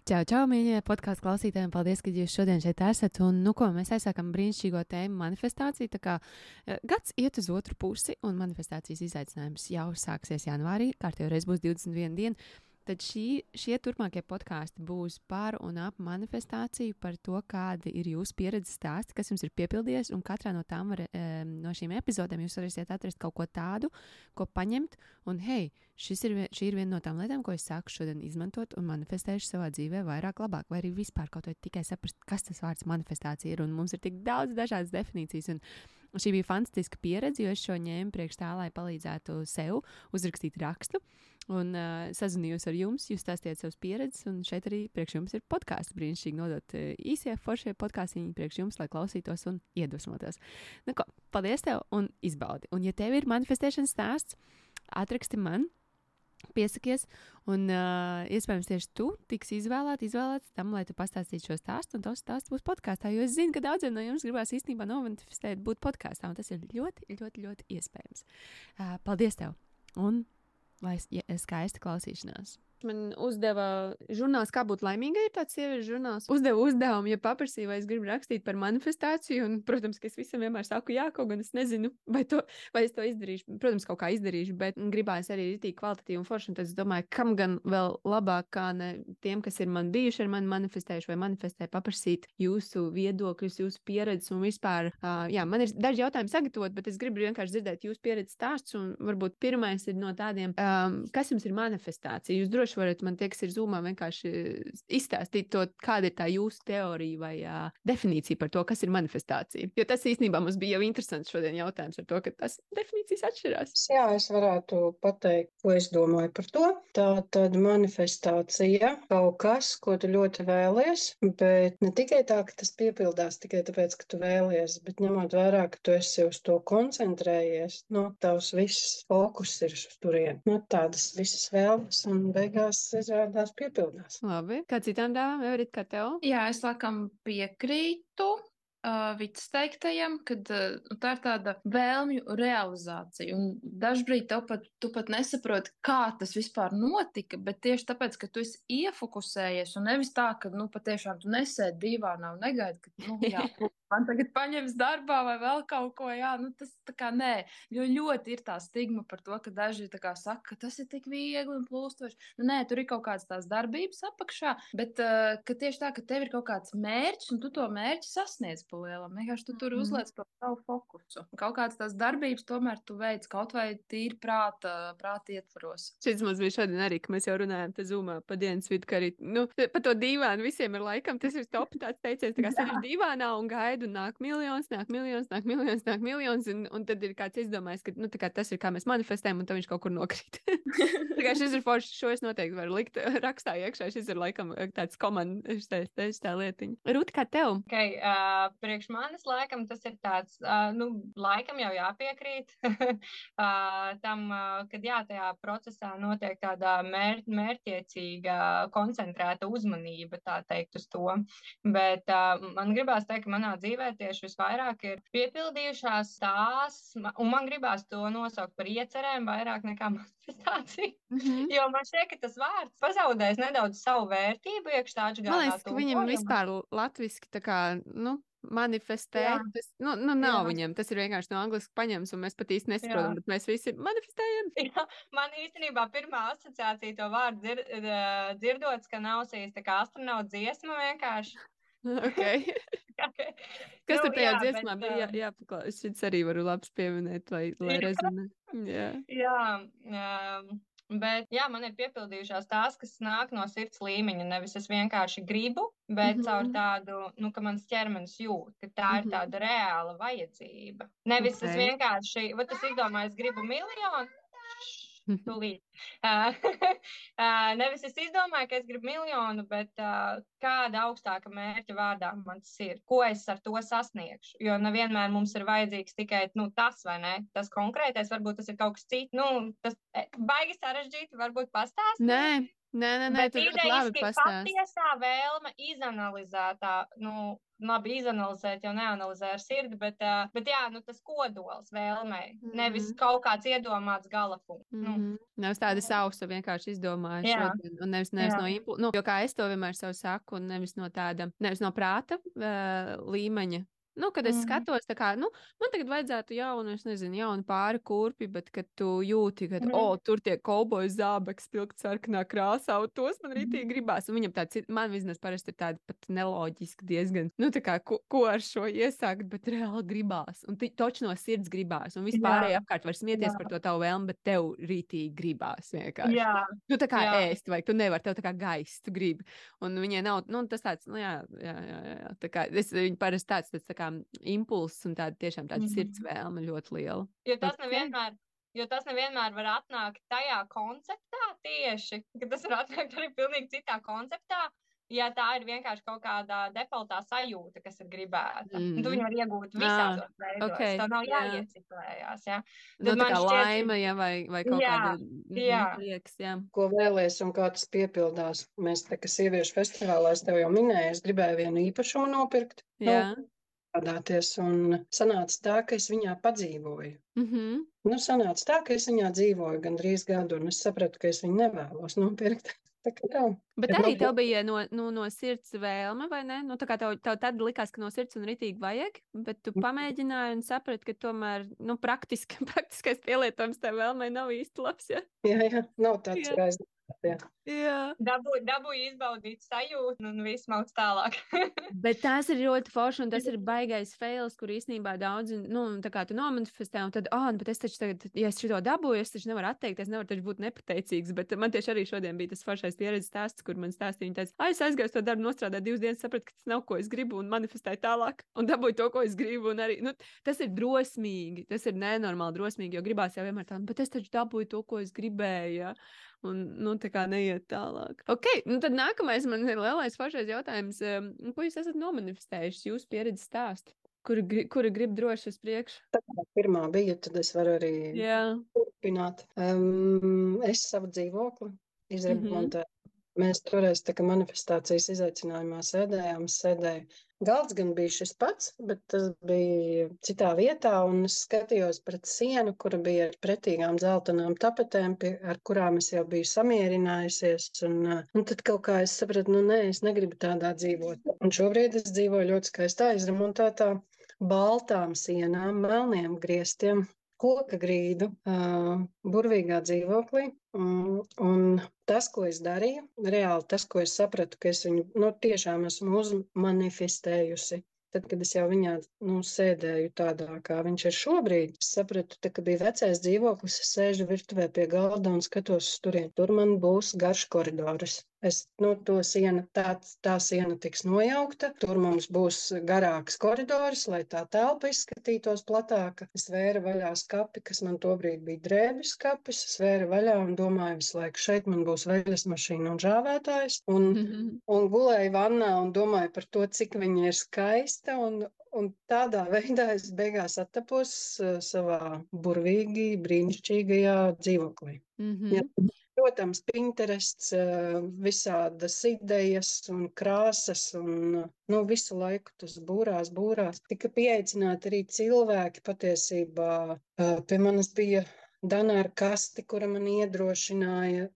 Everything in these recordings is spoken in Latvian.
Čau, čau, mīļie podkāstu klausītājiem. Paldies, ka jūs šodien šeit esat. Un, mēs aizsākam brīnišķīgo tēmu manifestāciju. Tā kā gads iet uz otru pusi, un manifestācijas izaicinājums jau sāksies janvārī. Kārtībā reiz būs 21 diena. Tad šie turpmākie podkāsti būs par un ap manifestāciju, par to, kādi ir jūsu pieredzes stāsti, kas jums ir piepildījies, un katrā no tām no šīm epizodēm jūs varēsiet atrast kaut ko tādu, ko paņemt, un hei, šī ir viena no tām lietām, ko es sāku šodien izmantot un manifestēšu savā dzīvē vairāk labāk, vai arī vispār kaut vai tikai saprast, kas tas vārds manifestācija ir, un mums ir tik daudz dažādas definīcijas, un šī bija fantastiska pieredze, jo es šo ņēmu priekš tā, lai palīdzētu sev uzrakstīt rakstu. Un sazinījos ar jums, jūs stāstījāt savas pieredzes, un šeit arī priekš jums ir podkāsts. Brīnišķīgi nodot īsie foršie podkāstiņi priekš jums, lai klausītos un iedvesmotos. Paldies tev un izbaudi. Un ja tev ir manifestēšanas stāsts, atraksti man, piesakies, un iespējams tieši tu tiksi izvēlēts tam, lai tu pastāstītu šo stāstu, un tavs stāsts būs podkāstā, jo es zinu, ka daudziem no jums gribās īstenībā nomanifestēt būt podkāstā, un tas ir ļoti, ļoti, ļoti iespējams. Paldies tev! Un lai skaista klausīšanās. Man uzdeva žurnāls, kā būt laimīgai, ir tāds sieviešu žurnāls. Uzdeva uzdevumu, ja paprasīja, vai es gribu rakstīt par manifestāciju, un, protams, ka es visam vienmēr saku jā, kaut gan es nezinu, vai es to izdarīšu. Protams, kaut kā izdarīšu, bet gribās arī ritīgi kvalitatīvi un forši, un tad es domāju, kam gan vēl labāk, kā ne tiem, kas ir man bijuši ar mani manifestējuši vai manifestē, paprasīt jūsu viedokļus, jūsu pieredzes un vispār. Man ir daži jautājumi sagatavot, bet es gribu vienkārši dzirdēt jūsu pieredzes stāstus, un varbūt pirmais ir no tādiem, kas jums ir manifestācija. Jūs droši varat man tie, kas ir Zoomā, vienkārši izstāstīt to, kāda ir tā jūsu teorija vai definīcija par to, kas ir manifestācija. Jo tas īstenībā mums bija jau interesants šodien jautājums ar to, ka tas definīcijas atšķirās. Jā, es varētu pateikt, ko es domāju par to. Tā tad manifestācija kaut kas, ko tu ļoti vēlies, bet ne tikai tā, ka tas piepildās tikai tāpēc, ka tu vēlies, bet ņemot vērā, ka tu esi uz to koncentrējies, tavs viss fokus ir uz turien. Tādas visas vēlas un beigās izrādās piepildās. Labi. Kā citām dāvām, Everit, kā tev? Jā, es laikam piekrītu Vitas teiktajam, ka tā ir tāda vēlmju realizācija. Un dažbrīd tu pat nesaproti, kā tas vispār notika, bet tieši tāpēc, ka tu esi iefokusējies un nevis tā, ka patiešām tu nesēdi divānā un negaidi, ka man tagad paņems darbā vai vēl kaut ko, tas tā kā nē. Jo ļoti ir tā stigma par to, ka daži tā kā saka, ka tas ir tik viegli un plūstoši. Nē, tur ir kaut kādas tās darbības apakšā, bet ka tieši tā, ka tev ir kaut kāds mērķis un tu to mērķi sasniedz pa lielam. Vienkārši tu tur uzliec to savu fokusu. Kaut kādas tās darbības tomēr tu veic kaut vai tīri prāta ietvaros. Šis mums bija šodien arī, ka mēs jau runājam te Zoomā pa dienas vidu, ka arī, pa to dīvānu visiem ir laikam, tas ir top tāds teiciens, tā kā sēž dīvānā un gaida, un nāk miljons, un tad ir kāds izdomājis, ka, tā kā tas ir, kā mēs manifestējam, un tad viņš kaut kur nokrīt. Tā kā šis ir forši, šo es noteikti varu likt rakstā iekšā, šis ir laikam tāds komandas tā lietiņa. Rūta, kā tev? Okay, priekš manis laikam tas ir tāds, laikam jau jāpiekrīt tam, kad tajā procesā notiek tāda mērķiecīga, koncentrēta uzmanība, tā teikt, uz to. Bet man gribās teikt, ka manā dzīvē tieši visvairāk ir piepildījušās tās, un man gribās to nosaukt par iecerēm vairāk nekā manifestāciju. Jo man šķiet, ka tas vārds pazaudēs nedaudz savu vērtību iekštāču gādā. Man liekas, ka viņam vispār latviski tā kā, manifestēt, tas, nav viņam, tas ir vienkārši no angliski paņems, un mēs pat īsti nesaprotam, bet mēs visi manifestējam. Jā, man īstenībā pirmā asociācija to vārdu dzirdot, ka ausīs tā kā astronauta dziesma vienkārši. Okay. Kas tur tajā dziesmā bija jāpaklās? Šis arī varu labs pieminēt, lai rezonē. Bet man ir piepildījušās tās, kas nāk no sirds līmeņa. Nevis es vienkārši gribu, bet caur tādu, ka mans ķermenis jūt, ka tā ir tāda reāla vajadzība. Nevis es vienkārši, es izdomāju, es gribu miljonu. Tūlīt. Nevis es izdomāju, ka es gribu miljonu, bet kāda augstāka mērķa vārdā man tas ir, ko es ar to sasniegšu, jo nevienmēr mums ir vajadzīgs tikai, tas vai ne, tas konkrētais, varbūt tas ir kaut kas cits, tas baigi sarežģīti, varbūt pastāstīt. Nē, bet tu ļoti labi pastāsti. Patiesā vēlme izanalizētā, labi izanalizēt, jau neanalizē ar sirdi, bet jā, nu tas kodols vēlmei, nevis kaut kāds iedomāts galapunkts. Nevis tāda sausa vienkārši izdomāja Jā. šodien, un nevis no impulsa. Nu, jo kā es to vienmēr sev saku, un nevis no prāta līmeņa. Nu, kad es skatos, tā kā, nu, man tagad vajadzētu jaunu pāri kurpi, bet kad tu jūti, ka, tur tie kauboju zābeks pilkt sarkanā krāsā, un tos man rītīgi gribās. Un viņam tāds, man vismaz parasti ir tāda pat neloģiski diezgan, nu, tā kā, ko ar šo iesākt, bet reāli gribās. Un toči no sirds gribās. Un vispārēji apkārt var smieties par to tavu vēlmu, bet tev rītīgi gribās vienkārši. Jā. Nu, tā kā ēst, vai tu nevari, tev tā kā gaist, tu gribi. Un viņai nav, nu, tas tāds, nu, jā. Tā kā, viņi parasti tāds tā kā impulss un tiešām tāda sirds vēlme ļoti liela. Jo tas nevienmēr var atnākt tajā konceptā tieši, ka tas var atnākt arī pilnīgi citā konceptā, ja tā ir vienkārši kaut kāda defaultā sajūta, kas ir gribēta. Tu viņu var iegūt visādos veidos. Okay, Tev nav jāieciklējās, jā. Nu, tā kā laime, ja, vai kaut kāda liekas, jā. Ko vēlies un kā tas piepildās. Mēs tā kā sieviešu festivālā, es tev jau minēju, es gribēju vienu īpašumu nopirkt. Jā. Un sanāca tā, ka es viņā padzīvoju. Nu, sanāca tā, ka es viņā dzīvoju gandrīz gadu, un es sapratu, ka es viņu nevēlos nopirkt. Bet arī tev bija no sirds vēlme, vai ne? Nu, tā kā tev tad likās, ka no sirds un ritīgi vajag, bet tu pamēģināji un saprati, ka tomēr, nu, praktiskais pielietojums tev vēlmei nav īsti labs, ja? Jā, nav tāds aizdomās. Jā. Dabūju izbaudīt sajūtu un viss mauc tālāk. Bet tas ir ļoti forši un tas ir baigais fails, kur īstenībā daudzi, nu, tā kā tu nomanifestē un tad, bet es taču tagad, ja es šito dabūju, es taču nevaru atteikties, nevaru taču būt nepateicīgs, bet man tieši arī šodien bija tas foršais pieredzes stāsts, kur man stāstīja, viņa teica, es aizgāju to darbu, nostrādāju 2 dienas, sapratu, ka tas nav, ko es gribu un manifestēju tālāk un dabūju to, ko es gribu un arī, nu, tas ir drosmīgi, tas ir nenormāli drosmīgi, jo gribās jau vienmēr tā, bet es taču dabūju to, ko es gribēju, ja? Un, nu, tā kā neiet tālāk. Ok, nu tad nākamais man ir lielais foršais jautājums. Ko jūs esat nomanifestējuši jūsu pieredzes stāstu? Kuri grib droši uz priekšu? Tā kā pirmā bija, tad es varu arī turpināt. Es savu dzīvokli izremontēju. Mēs toreiz tā kā manifestācijas izaicinājumā sēdēju. Galds gan bija šis pats, bet tas bija citā vietā, un es skatījos pret sienu, kura bija ar pretīgām dzeltenām tapetēm, ar kurām es jau biju samierinājusies, un tad kaut kā es sapratu, es negribu tādā dzīvot. Un šobrīd es dzīvoju ļoti skaistā, izremontētā, baltām sienām, melniem griestiem, koka grīdu, burvīgā dzīvoklī. Un tas, ko es darīju, reāli tas, ko es sapratu, ka es viņu tiešām esmu uzmanifestējusi. Tad, kad es jau viņā sēdēju tādā, kā viņš ir šobrīd, es sapratu, ka bija vecais dzīvoklis, es sēžu virtuvē pie galda un skatos uz turien. Tur man būs garš koridors. To siena, tā siena tiks nojaukta, tur mums būs garāks koridors, lai tā telpa izskatītos platāka. Es vēru vaļā skapi, kas man tobrīd bija drēbju skapis, es vēru vaļā un domāju visu laiku, šeit man būs veļas mašīna un žāvētājs, un gulēju vannā un domāju par to, cik viņa ir skaista, un tādā veidā es beigās attapos savā burvīgi, brīnišķīgajā dzīvoklī. Ja. Protams, Pinterests, visādas idejas un krāsas, un visu laiku tas būrās. Tika pieaicināti arī cilvēki patiesībā. Pie manis bija Dana ar kasti, kura man iedrošināja,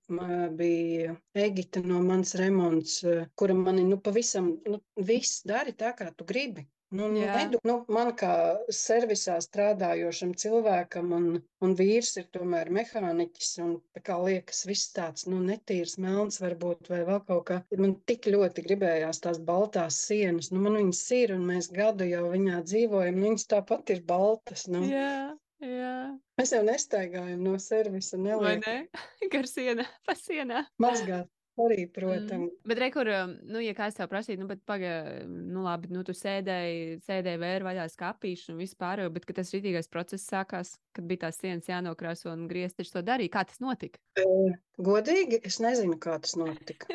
bija Egita no Mans remonts, kura mani pavisam, viss dari tā, kā tu gribi. Man kā servisā strādājošam cilvēkam un vīrs ir tomēr mehāniķis un tā kā liekas viss tāds, netīrs, melns varbūt vai vēl kaut kā. Man tik ļoti gribējās tās baltās sienas, man viņas ir un mēs gadu jau viņā dzīvojam, viņas tāpat ir baltas. Jā. Mēs jau nestaigājam no servisa, neliekam. Vai ne? Gar sienā, pa sienā. Mazgāt. Arī, protams. Bet rekur, ja kāds tev prasīja, bet labi, tu sēdēji vēru vaļā skapīšu un vispār, bet kad tas ritīgais process sākās, kad bija tās sienas jānokrāso un griezt, taču to darīja, kā tas notika? Godīgi, es nezinu, kā tas notika.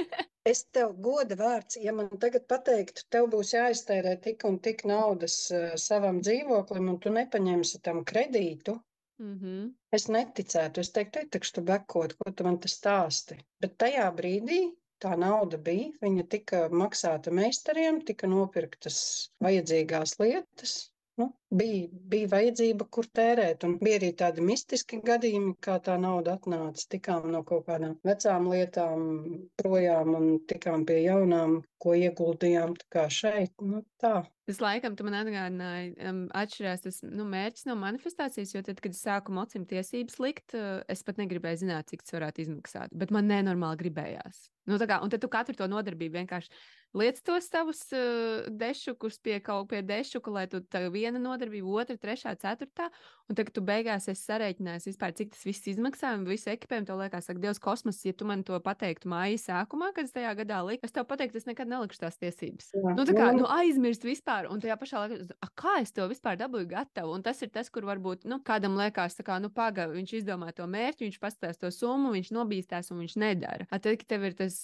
Es tev goda vārds, ja man tagad pateiktu, tev būs jāiztērē tik un tik naudas savam dzīvoklim un tu nepaņemsi tam kredītu, es neticētu, es teiktu, tu bekot, ko tu man tas stāsti. Bet tajā brīdī tā nauda bija, viņa tika maksāta meistariem, tika nopirktas vajadzīgās lietas. Nu, bija vajadzība, kur tērēt, un bija arī tādi mistiski gadījumi, kā tā nauda atnāca. Tikām no kaut kādām vecām lietām projām un tikām pie jaunām, ko ieguldījām tā kā šeit. Nu, tā. Tas laikam, tu man atgādināji, atšķirās tas mērķis no manifestācijas, jo tad, kad es sāku mocim tiesības likt, es pat negribēju zināt, cik tas varētu izmaksāt, bet man nenormāli gribējās. Nu, tā kā, un tad tu katru to nodarbību vienkārši liec tos savus dešukus pie dešuka, lai tu tā viena nodarbība, otra, trešā, ceturtā, un tagad tu beigās esi sarēķinājis vispār, cik tas viss izmaksā, un visu ekipējumu tev liekas, ak, Dievs, kosmos, ja tu man to pateiktu māja sākumā, kad es tajā gadā liku, es tev pateiktu, es nekad nelikšu tās tiesības. Jā. Nu, tā kā, aizmirst vispār, un tajā pašā laikā, kā es to vispār dabūju gatavu, un tas ir tas, kur varbūt, kādam liekas, tā kā, paga, viņš izdomā to mērķi, viņš pastāst to summu, viņš nobīstās, un viņš nedara. Tad, kad tev ir tas,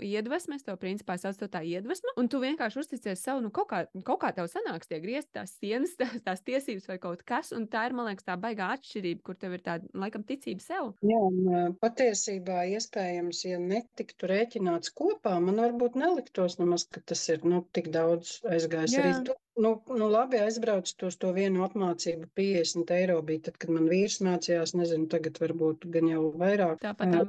iedvesmes, to principā sauc to tā iedvesma, un tu vienkārši uzticies sev, kaut kā tev sanāks tie griezt tās sienas, tās tiesības vai kaut kas, un tā ir, man liekas, tā baigā atšķirība, kur tev ir tāda, laikam, ticība sev. Jā, un patiesībā iespējams, ja netiktu rēķināts kopā, man varbūt neliktos nemaz, ka tas ir, tik daudz aizgājis arī tu. Labi, aizbrauc tos to vienu apmācību 50 eiro bija, tad, kad man vīrs mācījās, nezinu, tagad varbūt gan jau vairāk. Tāpat jā,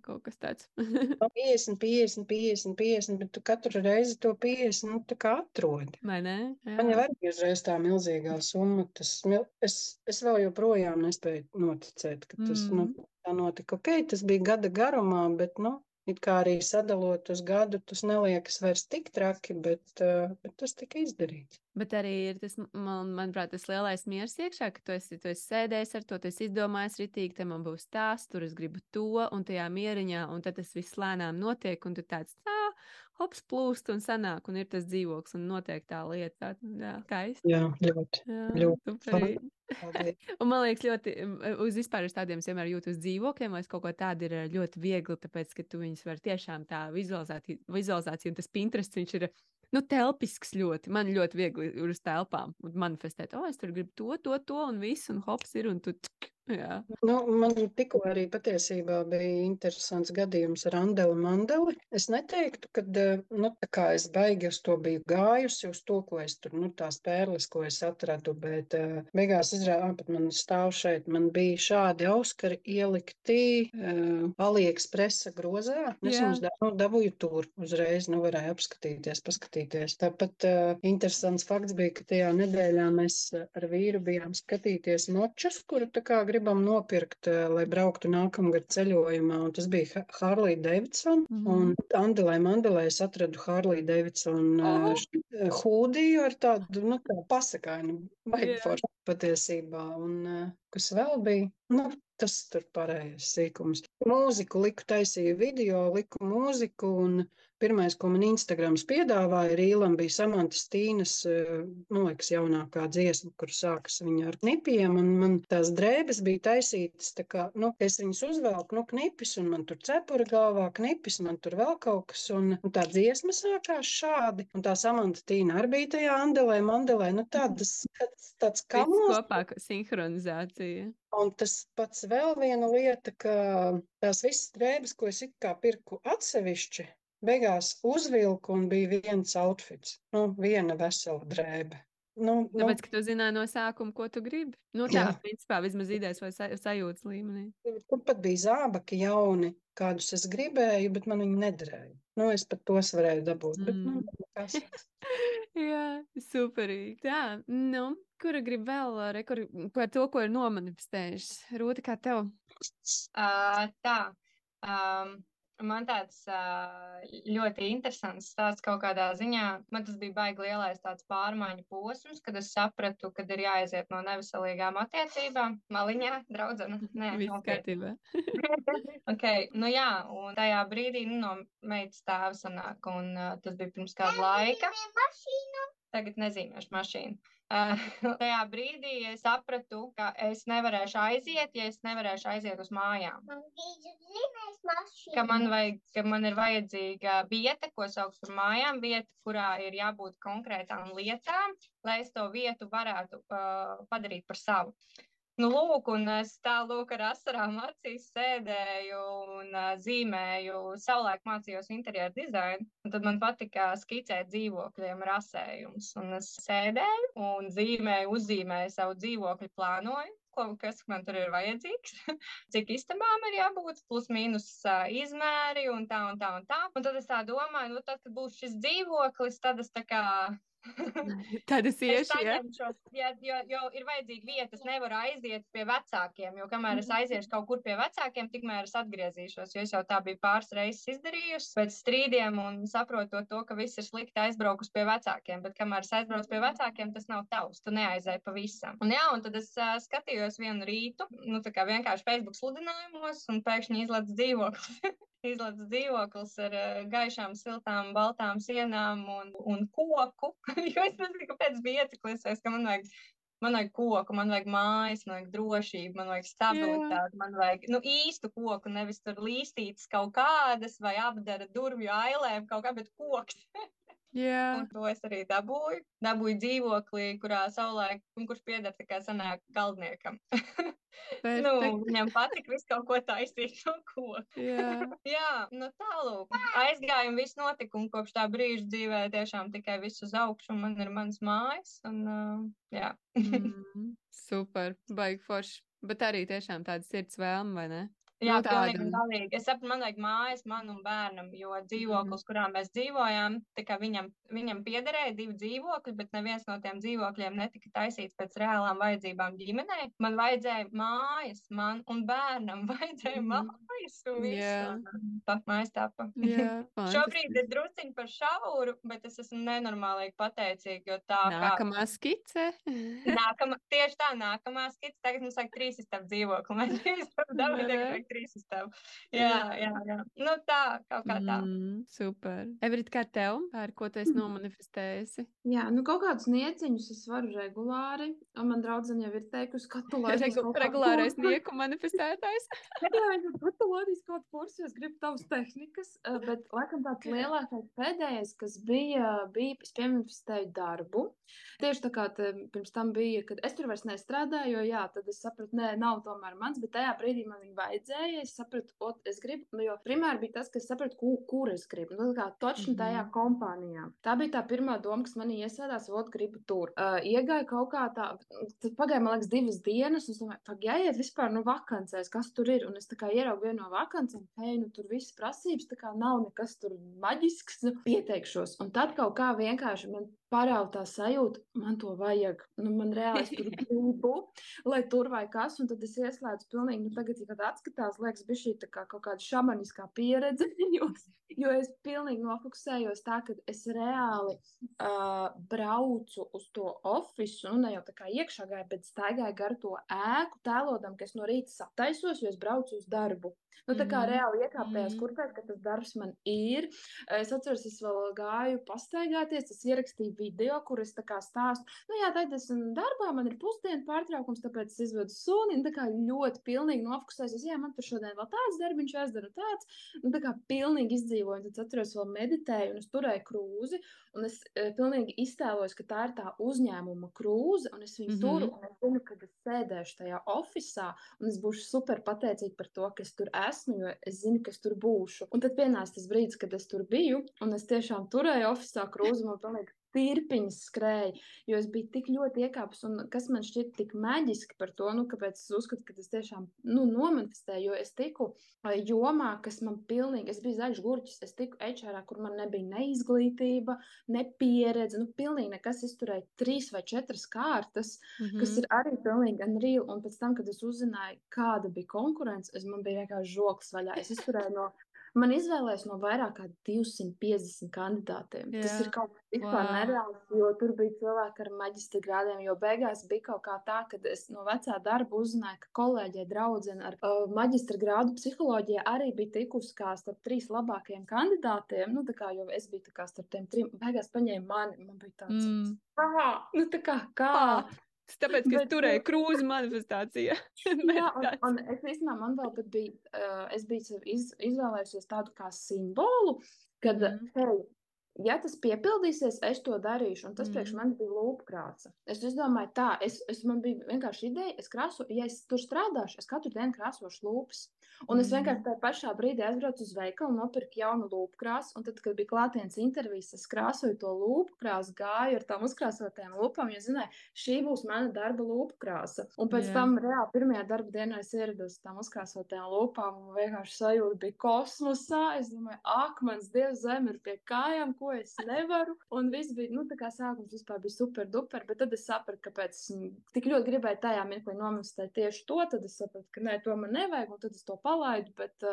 kaut kas tāds. 50, bet tu katru reizi to 50, tā kā atrodi. Vai ne? Jā. Man jau arī uzreiz tā milzīgā summa, es vēl joprojām nespēju noticēt, ka tas, tā notika. Ok, tas bija gada garumā, bet, it kā arī sadalot uz gadu, tas neliekas vairs tik traki, bet tas tika izdarīts. Bet arī ir tas, manuprāt, tas lielais miers iekšā, ka tu esi sēdējis ar to, tu esi izdomājis ritīgi, te man būs tās, tur es gribu to, un tajā mieriņā, un tad tas viss lēnām notiek, un tu tāds, hops plūst un sanāk, un ir tas dzīvoklis, un notiek tā lieta. Jā, skaisti. Jā, ļoti. Superīgi. Un man liekas, ļoti uz vispār uz tādiem es vienmēr jūtu uz dzīvokļiem, vai kaut ko tādu ir ļoti viegli, tāpēc, ka tu viņus var tiešām tā vizualizācija, un tas Pinterest, viņš ir, telpisks ļoti. Man ļoti viegli ir uz telpām manifestēt. Es tur gribu to, un viss, un hops ir, un tu... Jā. Man tikko arī patiesībā bija interesants gadījums ar Andeli Mandeli. Es neteiktu, ka, tā kā es baigi uz to biju gājusi, uz to, ko es tur, tās pērles, ko es atradu, bet beigās pat man stāv šeit, man bija šādi auskari ielikti AliExpressa grozā. Es viņus dabūju tur uzreiz, varēju paskatīties. Tāpat interesants fakts bija, ka tajā nedēļā mēs ar vīru bijām skatīties močus, kuru tā kā gribam nopirkt, lai brauktu nākamgad ceļojumā, un tas bija Harley Davidson, un Andelē Mandelē es atradu Harley Davidson hūdiju ar tādu, pasakainu, baigi forši patiesībā, un kas vēl bija, tas tur pārējais sīkums. Mūziku liku, taisīju video, liku mūziku, un pirmais, ko man Instagrams piedāvāja, Rīlam bija Samantas Tīnas, liekas, jaunākā dziesma, kur sākas viņa ar knipiem, un man tās drēbes bija taisītas, tā kā, es viņas uzvelku, knipis, un man tur cepura galvā knipis, man tur vēl kaut kas, un tā dziesma sākās šādi, un tā Samanta Tīna arī bija tajā Andelē Mandelē, tāds kamos. Kopā sinhronizācija. Un tas pats vēl viena lieta, ka tās visas drēbes, ko es it kā pirku atsevišķi, beigās uzvilku un bija viens outfits, viena vesela drēbe. Tāpēc, ka tu zināji no sākuma, ko tu gribi. Tā, principā, vismaz idejas vai sajūtas līmenī. Tur pat bija zābaki jauni, kādus es gribēju, bet man viņi nederēja. Es pat tos varēju dabūt, bet, kas. Jā, superīgi. Tā, kura grib vēl par to, ko ir nomanifestējuši? Rūta, kā tev? Man tāds ļoti interesants stāsts kaut kādā ziņā. Man tas bija baigi lielais tāds pārmaiņu posms, kad es sapratu, kad ir jāaiziet no neveselīgām attiecībām. Maliņā, draudzene? Nē, viss kārtībā. Okay, un tajā brīdī, no meitas tēva sanāk, un tas bija pirms kādu laika. Tagad nezīmēšu mašīnu. Tajā brīdī es sapratu, ka es nevarēšu aiziet, ja es nevarēšu aiziet uz mājām. Ka man ir vajadzīga vieta, ko sauc par mājām, vieta, kurā ir jābūt konkrētām lietām, lai es to vietu varētu padarīt par savu. Nu, lūk, un es tā lūk ar asarām acīs sēdēju un zīmēju. Savulaik mācījos interjeru dizainu, un tad man patika skicēt dzīvokļiem rasējumus. Un es sēdēju un zīmēju, uzzīmēju savu dzīvokļu plānoju, kas man tur ir vajadzīgs, cik istabām ir jābūt, plus mīnus izmēri un tā un tā un tā. Un tad es tā domāju, nu tad, kad būs šis dzīvoklis, tad es tā kā Tad es es iešu, ja? saņemšos, jo ir vajadzīga vieta, es nevaru aiziet pie vecākiem, jo kamēr es aiziešu kaut kur pie vecākiem, tikmēr es atgriezīšos, jo es jau tā biju pāris reizes izdarījusi pēc strīdiem un saprotot to, ka viss ir slikti aizbraukus pie vecākiem, bet kamēr es aizbraucu pie vecākiem, tas nav tavs, tu neaizēji pavisam. Un jā, un tad es skatījos vienu rītu, nu tā kā vienkārši Facebook sludinājumos un pēkšņi izlaiž dzīvoklis. Izlaiž dzīvoklis ar gaišām, siltām, baltām sienām un koku. Jo es nezinu, kāpēc bija ieciklēsies, ka man vajag koku, man vajag mājas, man vajag drošību, man vajag stabilitāti, man vajag īstu koku, nevis tur līstītas kaut kādas vai apdara durvju ailēm kaut kā, bet koks. Jā. Un to es arī dabūju. Dabūju dzīvoklī, kurā savulaik, kurš pieder tā kā sanāk galdniekam. Viņam patika visu kaut ko taisīt no koka. Jā, tālūk. Aizgāju un viss notika, un kopš tā brīža dzīvē tiešām tikai viss uz augšu, un man ir mans mājas, un jā. Super, baigi forši. Bet arī tiešām tāda sirds vēlme, vai ne? Jā, pilnīgi un galīgi. Es saprotu, man vajag mājas, man un bērnam, jo dzīvoklis, kurā mēs dzīvojām, tā kā viņam piederēja 2 dzīvokļi, bet neviens no tiem dzīvokļiem netika taisīts pēc reālām vajadzībām ģimenei. Man vajadzēja mājas, man un bērnam vajadzēja mājas un visu. Mājas tāpa. Šobrīd ir drusciņi par šauru, bet es esmu nenormālīgi pateicīga, jo tā Nākamā skice? Tieši tā, nākamā skice. Tagad mums vajag 3 istabu dzīvokli. Mēs 3 istabu dabīgi. 3 istabu. Jā. Nu tā, kaut kā tā. Super. Everit, kā tev? Ar ko tu esi nomanifestējusi? Jā, kaut kādus nieciņus es varu regulāri. Un man draudzene jau ir teikusi, ka tu laidies regulārais nieku manifestētājs. Jā, ka tu laidies kaut kursus, jo es gribu tavas tehnikas. Bet, laikam, tāds lielākais pēdējais, kas bija es piemanifestēju darbu. Tieši tā kā pirms tam bija, kad es tur vairs nestrādāju, jo jā, tad es sapratu, nav tomēr mans, bet tajā brīdī man viņa vajadzēja. Es sapratu, es gribu, jo primāri bija tas, ka es sapratu, kur es gribu. Tā kā točni tajā kompānijā. Tā bija tā pirmā doma, kas manī iesēdās, gribu tur. Iegāju kaut kā tā, tad pagāja, man liekas, 2 dienas, un es domāju, jāiet vispār vakancēs, kas tur ir. Un es tā kā ieraugu vienu no vakancēm, tur viss prasības, tā kā nav nekas tur maģisks, pieteikšos. Un tad kaut kā vienkārši man parāda tā sajūta, man to vajag. Man reāli es tur gribu, lai tur vai kas, un tad es ieslēdzu pilnīgi, tagad, kad atskatās, liekas, bija šī tā kā kaut kāda šamaniskā pieredze, jo es pilnīgi nofokusējos tā, ka es reāli braucu uz to ofisu, ne jau tā kā iekšā gāju, bet staigāju gar to ēku, tēlodam, ka es no rīta sataisos, jo es braucu uz darbu. Tā kā reāli iekāpējās kurpēt, ka tas darbs man ir. Es atceros, es vēl gāju pastaigāties, es ierakstīju video, kur es tā kā stāstu. Jā, tagad esmu darbā, man ir pusdienu pārtraukums, tāpēc es izvedu suni, tā kā ļoti pilnīgi nofokusēsies. Jā, man tur šodien vēl tāds darbiņš jāizdara tāds. Tā kā pilnīgi izdzīvoju, tad atceros vēl meditēju, un es turēju krūzi, un es pilnīgi iztēlojos, ka tā ir tā uzņēmuma krūze, un es viņu turu, un es zinu, kad es sēdēšu tajā ofisā, un es būšu super pateicīga par to, ka es tur esmu, jo es zinu, ka es tur būšu. Un tad pienāca tas brīdis, kad es tur biju, un es tiešām turēju ofisā krūzi, man pilnīgi tirpiņas skrēja, jo es biju tik ļoti iekāpus, un kas man šķiet tik maģiski par to, kāpēc es uzskatu, ka es tiešām nomanifestēju, jo es tiku jomā, kas man pilnīgi, es biju zaļš gurķis, es tiku HR-ā, kur man nebija ne izglītība, ne pieredze, pilnīgi nekas, izturēju 3 vai 4 kārtas, kas ir arī pilnīgi unreal, un pēc tam, kad es uzzināju, kāda bija konkurence, man bija vienkārši žoklis vaļā, es izturēju man izvēlējās no vairāk kā 250 kandidātiem. Jā. Tas ir kaut kas vispār nereāls, jo tur bija cilvēki ar maģistra grādiem, jo beigās bija kaut kā tā, kad es no vecā darba uzzināju, ka kolēģie draudzene ar maģistra grādu psiholoģijā arī bija tikusi kā starp 3 labākajiem kandidātiem, tā kā, jo es biju tā kā starp tiem 3, beigās paņēma mani, man bija tāds, kā? Tāpēc, ka es turēju krūzi manifestācijā. Jā, un es īstenībā, man vēl pat bija, es biju izvēlējusies tādu kā simbolu, kad, hei, ja tas piepildīsies, es to darīšu, un tas priekš manis bija lūpkrāsa. Es izdomāju tā, man bija vienkārši ideja, es krāsoju, ja es tur strādāšu, es katru dienu krāsošu lūpas. Un es vienkārši tajā pašā brīdī aizbraucu uz veikalu, nopirku jaunu lūpkrāsu, un tad, kad bija klātienes intervijas, es krāsoju to lūpkrāsu, gāju ar tām uzkrāsotajām lūpām, jo zināju, šī būs mana darba lūpkrāsa. Un pēc tam reāli pirmajā darba dienā es ierados tām uzkrāsotajām lūpām, un vienkārši sajūta bija kosmosā. Es domāju, ak, mans Dievs, zeme ir pie kājām, ko es nevaru. Un viss bija, tā kā sākums vispār bija super duper, bet tad es sapratu, kāpēc tik ļoti gribēju tajā mirklī nomestēt tieši to, tad es sapratu, ka nē, to man nevajag, un tad es to palaidu, bet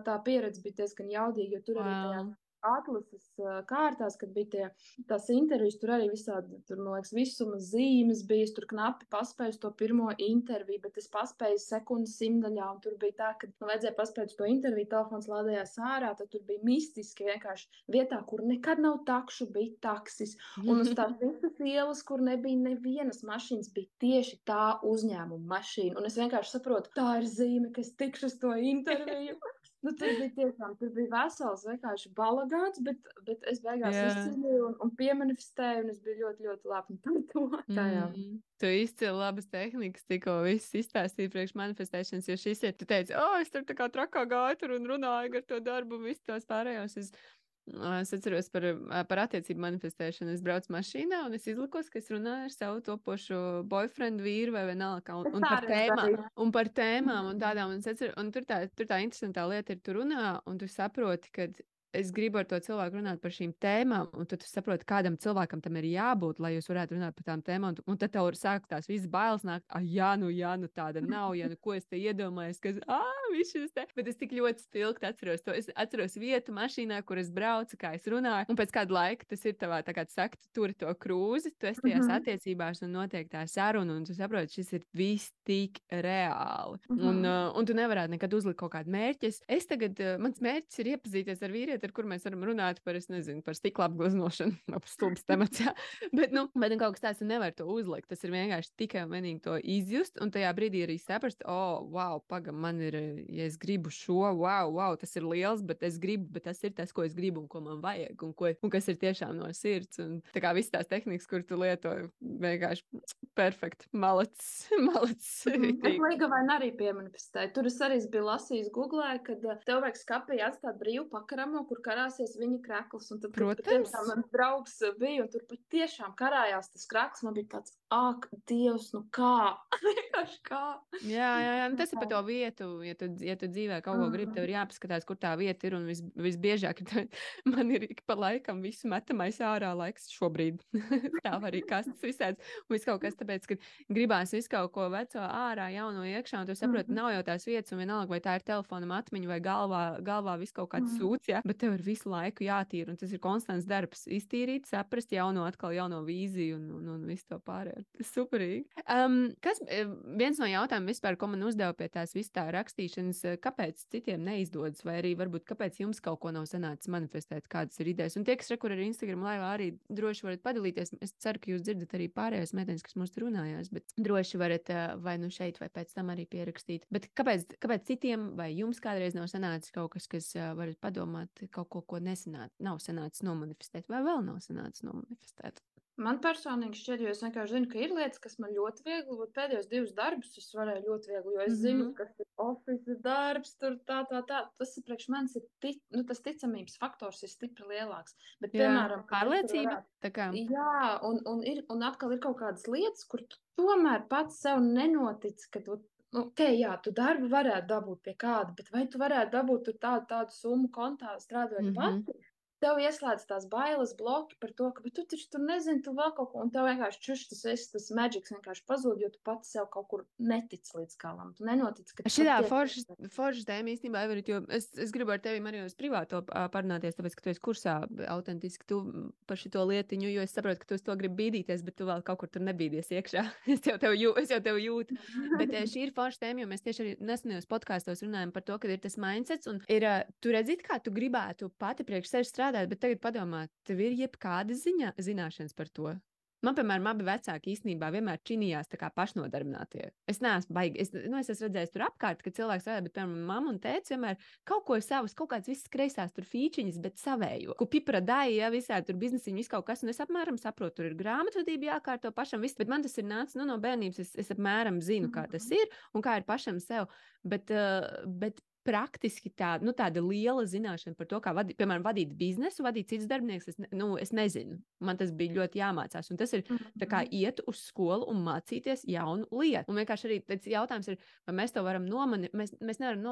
tā pieredze bija diezgan jaudīga, jo tur arī tajā atlases kārtās, kad bija tās intervijas, tur arī visādi, man liekas, visuma zīmes bija, es tur knapi paspēju to pirmo interviju, bet es paspēju sekundes simtaļā, un tur bija tā, ka man vajadzēja paspēt to interviju, telefons lādējās ārā, tad tur bija mistiski vienkārši vietā, kur nekad nav takšu, bija taksis, un uz tās visas ielas, kur nebija nevienas mašīnas, bija tieši tā uzņēmuma mašīna, un es vienkārši saprotu, tā ir zīme, ka es tikšu uz to interviju. Tur bija vesels vienkārši balagāns, bet es beigās izcīnīju un piemanifestēju, un es biju ļoti, ļoti lepna par to. Tu izcili labas tehnikas, tikko viss izstāstīja priekš manifestēšanas, jo šis ir, tu teici, es tur tā kā trakā gāju tur un runāju ar to darbu un visu tos pārējos. Es atceros par attiecību manifestēšanu. Es braucu mašīnā un es izlikos, ka es runāju ar savu topošu boyfriendu, vīru vai vienalga. Un par tēmām un tādām. Un tur tā interesantā lieta ir, tu runā un tu saproti, ka es gribu ar to cilvēku runāt par šīm tēmām, un tad tu saproti, kādam cilvēkam tam ir jābūt, lai jūs varētu runāt par tām tēmām. Un tad tev sāk tās visas bailes nākt, tāda nav, ko es te iedomājos, ka viss šis te. Bet es tik ļoti spilgti atceros to. Es atceros vietu mašīnā, kur es braucu, kā es runāju, un pēc kāda laika tas ir tavā, tā kā tu saki, tu turi to krūzi, tu esi tajās attiecībās un notiek tā saruna, un tu saproti, šis ir viss tik reāli. Un tu nevarētu nekad uzlikt kaut kādu mērķi. Es tagad, mans mērķis ir iepazīties ar vīrieti, ar kur mēs varam runāt par, par stikla apgleznošanu, stulbs temats, bet kaut kas tāds nevar to uzlikt. Tas ir vienkārši tikai un vienīgi to izjust, un tajā brīdī arī saprast, pagam, man ir, ja es gribu šo, tas ir liels, bet es gribu, bet tas ir tas, ko es gribu un ko man vajag, un kas ir tiešām no sirds. Un tā kā viss tās tehnikas, kur tu lieto, vienkārši perfekti, malacis. Es Ligavainu arī piemanifestēju. Tur es arī biju lasījis Googlē, kad tev vajag skapī atstāt brīvu pakaramo, kur karāsies viņa krekls. Un tad, patiešām mans draugs bija, un tur patiešām karājās tas krekls. Man bija tāds, ak, Dievs, kā? Vienkārši kā? Jā, tas ir par to vietu. Ja tu dzīvē kaut ko gribi, tev ir jāpaskatās, kur tā vieta ir, un visbiežāk man ir pa laikam visu metamais ārā laiks šobrīd. Tā arī kastas visāds. Un viss kaut kas tāpēc, ka gribās visu kaut ko veco ārā, jauno iekšā, un tu saproti, nav jau tās vietas, un vienalga, vai tā ir telefonam atmiņa vai galvā viss kaut kāds sūds, bet tev ir visu laiku jātīra, un tas ir konstants darbs. Iztīrīt, saprast jauno vīziju un visu to pārējo. Tas superīgi. Viens no jautājumiem vispār, ko man uzdeva pie tās visu tā rakstīšanas, kāpēc citiem neizdodas, vai arī varbūt kāpēc jums kaut ko nav sanācis manifestēt, kādas ir idejas. Un tie, kas rekur ar Instagram laivā, arī droši varat padalīties. Es ceru, ka jūs dzirdat arī pārējās meitenes, kas mums tur runājās, bet droši varat vai nu šeit, vai pēc tam arī pierakstīt. Bet kāpēc citiem vai jums kādreiz nav sanācis kaut kas varat padomāt, kaut ko nav sanācis nomanifestēt, vai vēl nav sanācis nomanifestēt? Man personīgi šķiet, jo es vienkārši zinu, ka ir lietas, kas man ļoti viegli, bet pēdējos 2 darbus es varēju ļoti viegli, jo es zinu, kas ir office darbs, tur tā. Tas ir priekš manis tas ticamības faktors ir stipri lielāks. Bet, piemēram, pārliecība. Jā, un atkal ir kaut kādas lietas, kur tu tomēr pats sev nenotic, ka tu tu darbu varētu dabūt pie kāda, bet vai tu varētu dabūt tur tādu summu kontā strādājot pati? Tev ieslēdz tās bailes, bloki par to, ka tu taču tur nezini, tu vēl kaut ko, un tev vienkārši tas magics vienkārši pazūd, jo tu pats sev kaut kur netic līdz galam. Tu nenotic, ka šitā forša tēma īstenībā, Everit, jo es gribu ar tevi arī uz privāto parunāties, tāpēc, ka tu esi kursā autentiski tu par šito lietiņu, jo es saprotu, ka tu uz to gribi bīdīties, bet tu vēl kaut kur tur nebīdies iekšā. Es jau tev jūtu. Bet šī ir forša tēma, jo mēs tieši arī nesenajos podkāstos runājam par to, ka ir tas mindsets, un ir, tu redzit, kā tu gribētu pati priekš sevi strādāt, bet tagad padomā, tev ir jebkāda zināšanas par to. Man, piemēram, abi vecāki īstenībā vienmēr činījās tā kā pašnodarbinātie. Es neesmu baigi, es esmu redzējis tur apkārt, ka cilvēks strādā, bet, piemēram, mamma un tēvs vienmēr kaut ko savus, kaut kāds visas kreisās tur fīčiņas, bet savējo. Ku pipra daija, visādi tur biznesiņi, viss kaut kas, un es apmēram saprotu, tur ir grāmatvedība jākārto pašam viss, bet man tas ir nācis, no bērnības, es apmēram zinu, kā tas ir un kā ir pašam sev, bet praktiski tāda liela zināšana par to, kā piemēram, vadīt biznesu, vadīt cits darbinieks, es nezinu. Man tas bija ļoti jāmācās. Un tas ir tā kā iet uz skolu un mācīties jaunu lietu. Un vienkārši arī tāds jautājums ir, vai mēs to varam mēs nevaram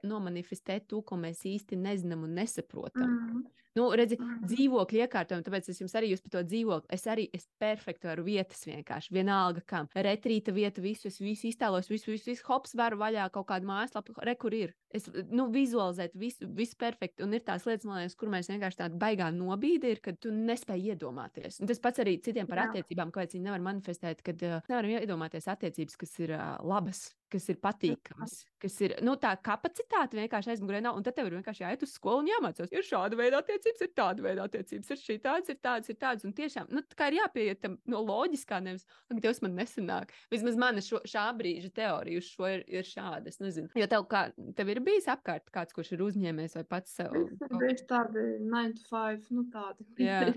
nomanifestēt to, ko mēs īsti nezinām un nesaprotam. Redzi, dzīvokļi iekārtojumi, tāpēc es jums arī jūs par to dzīvokli. Es perfektu varu vietas vienkārši, vienalga kam. Retrīta vieta, visu iztēlos, visu hops varu vaļā, kaut kādu mājaslapu, kur ir. Es vizualizēt visu perfekti, un ir tās lietas, man liekas, kur mēs vienkārši tāda baigā nobīde ir, kad tu nespēji iedomāties. Un tas pats arī citiem par attiecībām, kāpēc viņi nevar manifestēt, kad nevaram iedomāties attiecības, kas ir labas, kas ir patīkamas, kas ir, tā kapacitāte vienkārši aizmugurē nav, un tad tev ir vienkārši jāiet uz skolu un jāmācās. Ir šāda veida attiecības, ir tāda veida attiecības, ir šī tādas, ir tādas, un tiešām, kā ir jāpieiet tam no loģiskā, nevis, ak, Dievs, man nesanāk. Vismaz mana šā brīža teorija uz šo ir šāda, es nezinu. Jo tev ir bijis apkārt kāds, kurš ir uzņēmējs vai pats sev? Bija tādi 9 to 5, tādi. Jā.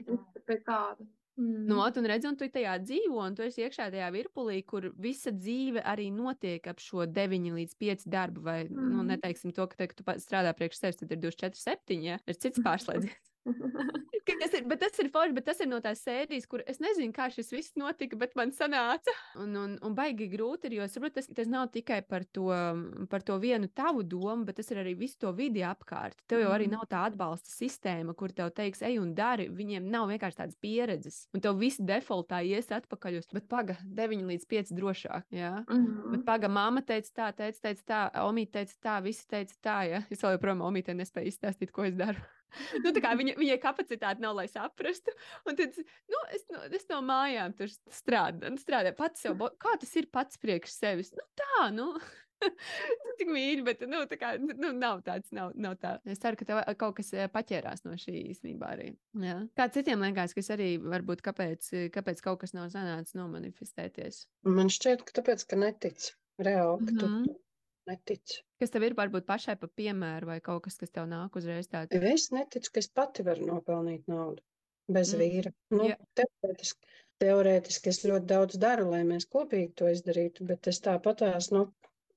Pie kāda. Un redzi, un tu tajā dzīvo, un tu esi iekšā tajā virpulī, kur visa dzīve arī notiek ap šo 9 līdz 5 darbu, vai, neteiksim to, ka tu strādā priekš sevis, tad ir 24/7, ja? Ir cits pārslēdziens. Bet tas ir forši, bet tas ir no tās sērijas, kur es nezinu, kā šis viss notika, bet man sanāca. Un baigi grūti ir, jo es saprotu, tas nav tikai par to vienu tavu domu, bet tas ir arī visu to vidi apkārt. Tev jau arī nav tā atbalsta sistēma, kur tev teiks, ej un dari, viņiem nav vienkārši tādas pieredzes. Un tev visi defaultā ies atpakaļ uz, bet paga, 9 līdz 5 drošāk, jā. Bet paga, mamma teica tā, omīte teica tā, visi teica tā, jā. Es vēl joprojām omītē nespēju izstāstīt, ko es daru. Tā kā viņai kapacitāte nav, lai saprastu. Un tad es no mājām tur strādāju pats sev. Kā tas ir pats priekš sevis? Tik mīļi, bet tā kā, nav tāds, nav tā. Es ceru, ka tev kaut kas paķērās no šī īstenībā arī. Jā. Kā citiem liekas, kas arī varbūt kāpēc kaut kas nav sanācis nomanifestēties? Man šķiet, ka tāpēc, ka netic. Reāli, ka tu netici. Kas tev ir varbūt pašai pa piemēru vai kaut kas, kas tev nāk uzreiz tāds? Es neticu, ka es pati varu nopelnīt naudu bez vīra. Teorētiski es ļoti daudz daru, lai mēs kopīgi to izdarītu, bet es tāpatās,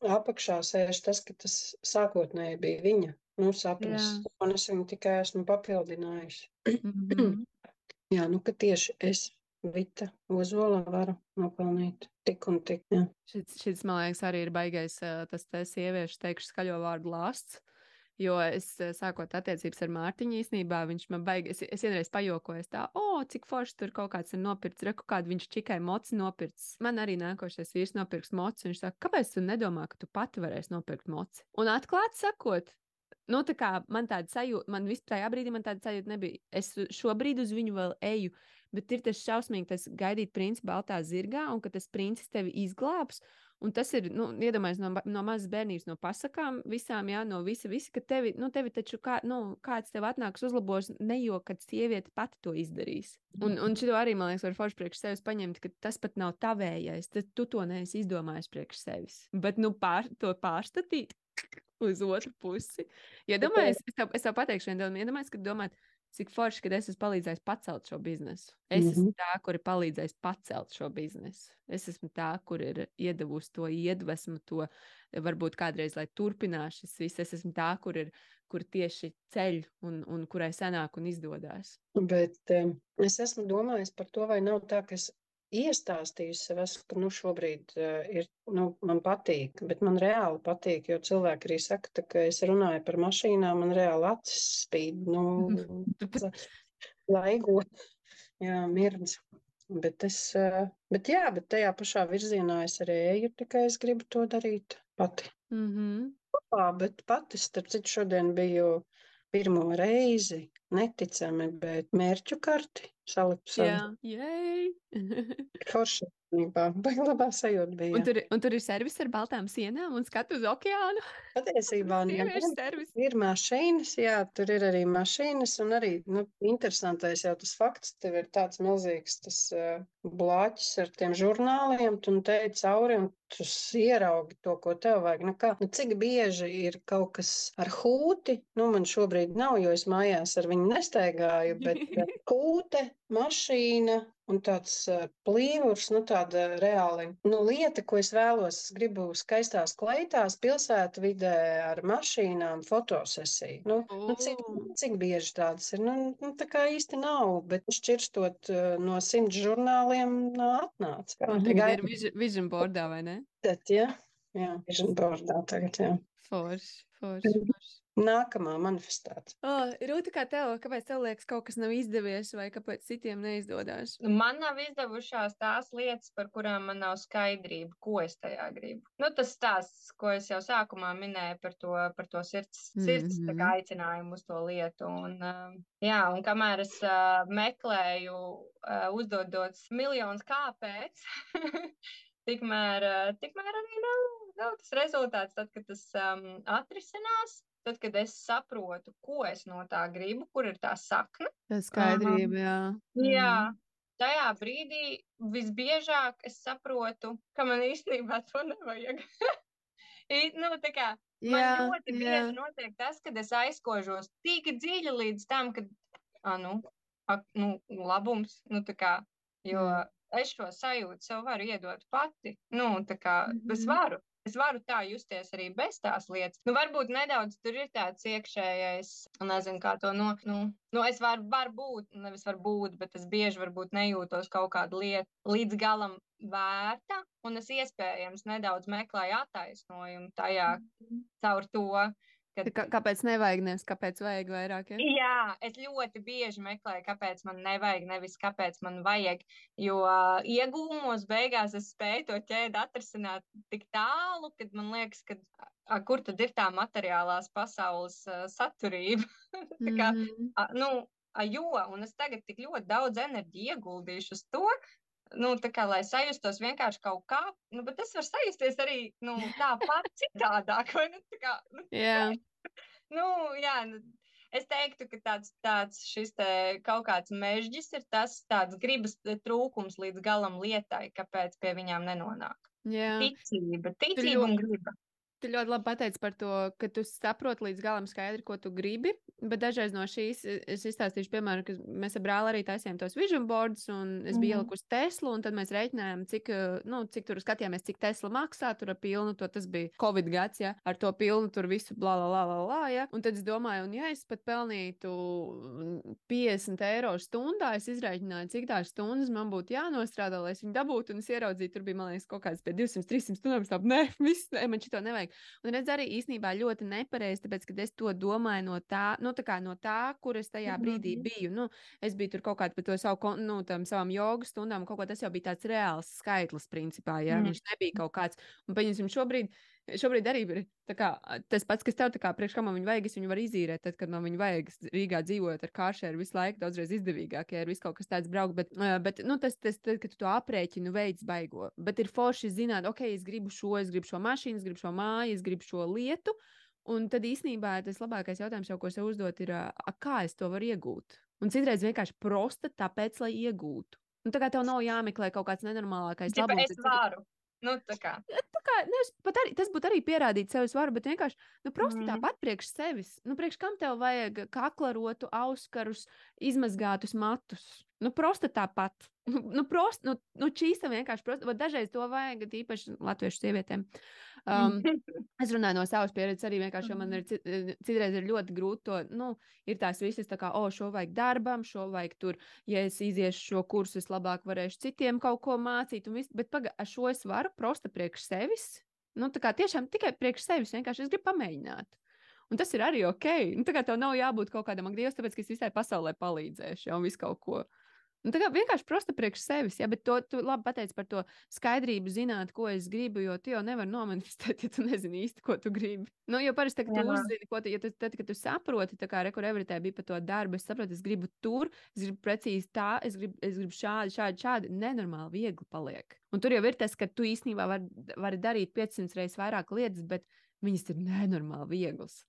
apakšā sēž tas, ka tas sākotnēji bija viņa, sapnis, un es viņu tikai esmu papildinājusi. Jā, ka tieši es, Vita Ozola, varu nopelnīt tik un tik. Jā. Šis, man liekas, arī ir baigais tas sieviešu teikšu skaļo vārdu lāsts, jo es sākot attiecības ar Mārtiņu īstenībā, viņš man es vienreiz pajokoju tā, cik forši tur kaut kāds ir nopirts, reku kādu viņš čikai moci nopirts. Man arī nākošais vīrs nopirks moci, viņš saka, kāpēc tu nedomā, ka tu pati varēsi nopirkt moci? Un atklāt sakot, tā kā man tāda sajūta, man vispār tajā brīdī man tāda sajūta nebija. Es šobrīd uz viņu vēl eju, bet ir tas šausmīgi, tas gaidīt princi baltā zirgā, un ka tas princis tevi izglābs, un tas ir, iedomājies no mazas bērnības, no pasakām visām, jā, no visa, ka tevi taču kāds tev atnāks uzlabos, nejo, kad sieviete pati to izdarīs. Un šito arī, man liekas, var forši priekš sevis paņemt, ka tas pat nav tavējais, tad tu to neesi izdomājis priekš sevis. Bet, to pārstatīt uz otru pusi. Iedomājies, es tev pateikšu vienu domu, iedomājies, ka domāt, cik forši, kad es esmu palīdzējis pacelt šo biznesu. Es esmu tā, kur ir palīdzējis pacelt šo biznesu. Es esmu tā, kur ir iedavusi to iedvesmu, to varbūt kādreiz, lai turpinās šis viss. Es esmu tā, kur tieši ceļ un kurai sanāk un izdodās. Bet es esmu domājis par to, vai nav tā, ka es iestāstījusi sev, ka šobrīd man patīk, bet man reāli patīk, jo cilvēki arī saka, ka es runāju par mašīnām, man reāli acis spīd, laigo, jā, mirdz. Bet tajā pašā virzienā es arī eju, tikai es gribu to darīt pati. Bet pati, starp citu, šodien biju pirmo reizi, neticami, bet mērķu karti saliku savu. Jā, jej! Forši. Baigi labā sajūta bija. Un tur ir servis ar baltām sienām un skatu uz okeānu. Patiesībā Sieviešu servis. ir mašīnas, jā, tur ir arī mašīnas, un arī, interesantais jau tas fakts, tev ir tāds milzīgs tas blāķis ar tiem žurnāliem, tu te cauri, un tu ieraugi to, ko tev vajag. Cik bieži ir kaut kas ar hūti, man šobrīd nav, jo es mājās ar viņu nestaigāju, bet hūte, mašīna un tāds plīvurs, tāda reāli, lieta, ko es vēlos, es gribu skaistās kleitās, pilsētu vidē ar mašīnām, fotosesiju. Cik bieži tādas ir? Tā kā īsti nav, bet šķirstot no 100 žurnāliem atnāca. Un tagad ir vision boardā, vai ne? Tad, jā, vision boardā tagad, jā. Forši. Nākamā manifestācija. Rūta, kā tev, kāpēc tev liekas kaut kas nav izdevies vai kāpēc citiem neizdodas? Man nav izdevušās tās lietas, par kurām man nav skaidrība, ko es tajā gribu. Tas stāsts, ko es jau sākumā minēju par to sirds tā kā aicinājumu uz to lietu. Un kamēr es meklēju, uzdodot miljonus kāpēc, tikmēr arī nav tas rezultāts, tad, kad tas atrisinās. Tad, kad es saprotu, ko es no tā gribu, kur ir tā sakne. Tā skaidrība, jā. Jā, tajā brīdī visbiežāk es saprotu, ka man īstenībā to nevajag. Man ļoti bieži notiek tas, kad es aizkožos tik dziļi līdz tam, kad, labums, jo es šo sajūtu sev varu iedot pati. Es varu tā justies arī bez tās lietas. Varbūt nedaudz tur ir tāds iekšējais, nezinu, kā to es varu būt, nevis var būt, bet es bieži varbūt nejūtos kaut kādu lietu līdz galam vērta, un es iespējams nedaudz meklēju attaisnojumu tajā caur to. Kāpēc nevajag, nevis kāpēc vajag vairāk? Ja? Jā, es ļoti bieži meklēju, kāpēc man nevajag, nevis kāpēc man vajag, jo iegūmos beigās es spēju to ķēdi atrisināt tik tālu, kad man liekas, ka kur tad ir tā materiālās pasaules saturība. Un es tagad tik ļoti daudz enerģiju ieguldīšu uz to, lai sajustos vienkārši kaut kā, bet es varu sajusties arī, tāpat citādāk, vai es teiktu, ka tāds šis te kaut kāds mežģis ir tāds gribas trūkums līdz galam lietai, kāpēc pie viņām nenonāk. Jā. Ticība un griba. Tu ļoti labi pateici par to, ka tu saproti līdz galam skaidri, ko tu gribi, bet dažreiz no šīs es izstāstīšu, piemēram, ka mēs ar brāli arī taisījām tos vision boards, un es biju ielikusi Teslu, un tad mēs reiķinājām, cik tur skatījāmies, cik Tesla maksā, tur ar pilnu, tas bija Covid gads, ja, ar to pilnu tur visu ja, un tad es domāju, un ja es pat pelnītu 50 eiro stundā, es izreiķināju, cik tās stundas man būtu jānostrādā, lai es viņu dabūtu, un es ieraudzīju, tur bija, man liekas, kaut kāds pie 200-300 stundām, man šito nevajag. Un redz arī īstenībā ļoti nepareizi, tāpēc, kad es to domāju no tā, kur es tajā brīdī biju. Es biju tur kaut kādā par to tam savām jogu stundām, kaut ko tas jau bija tāds reāls skaitlis principā, ja viņš nebija kaut kāds. Un paņemsim šobrīd arī ir tas pats, kas tev priekš kā man viņu vajag, es viņu varu izīrēt, tad, kad man viņu vajag Rīgā dzīvojot ar kāršēru visu laiku, daudzreiz izdevīgāk, ja ir viss kaut kas tāds braukt, bet tas, kad tu to aprēķinu veids baigo, bet ir forši zināt, ok, es gribu šo mašīnu, es gribu šo māju, es gribu šo lietu, un tad īstenībā tas labākais jautājums jau, ko sev uzdot, ir, kā es to varu iegūt? Un citreiz vienkārši prosta tāpēc, lai iegūtu. Un tā kā tev nav jāmeklē kaut kāds nenormālākais labums. Es varu. Tas būtu arī pierādīt sev svaru, bet vienkārši prosti tāpat priekš sevis. Priekš kam tev vajag kaklarotu, auskarus, izmazgātus matus? Prosti tāpat. Čīsta vienkārši prosti. Dažreiz to vajag, īpaši latviešu sievietēm. Es runāju no savas pieredzes arī vienkārši, jo man ir citreiz ir ļoti grūti to, ir tās visas tā kā, šo vajag darbam, šo vajag tur, ja es iziešu šo kursu, es labāk varēšu citiem kaut ko mācīt, bet šo es varu prosta priekš sevis, tiešām tikai priekš sevis, vienkārši es gribu pamēģināt. Un tas ir arī ok. Tā kā tev nav jābūt kaut kādam, ak, Dievs, tāpēc, ka es visai pasaulē palīdzēšu, un visu kaut ko. Tā kā vienkārši prosta priekš sevis, ja, bet tu labi pateici par to skaidrību, zināt, ko es gribu, jo tu jau nevari nomanifestēt, ja tu nezini īsti, ko tu gribi. Jo parasti, kad tu uzzini, ko tu, tad, kad tu saproti, tā kā Rekurevritē bija par to darbu, es saprotu, es gribu tur, es gribu precīzi tā, es gribu šādi, nenormāli viegli paliek. Un tur jau ir tas, ka tu īstenībā vari darīt 500 reizes vairāk lietas, bet viņas ir nenormāli vieglas.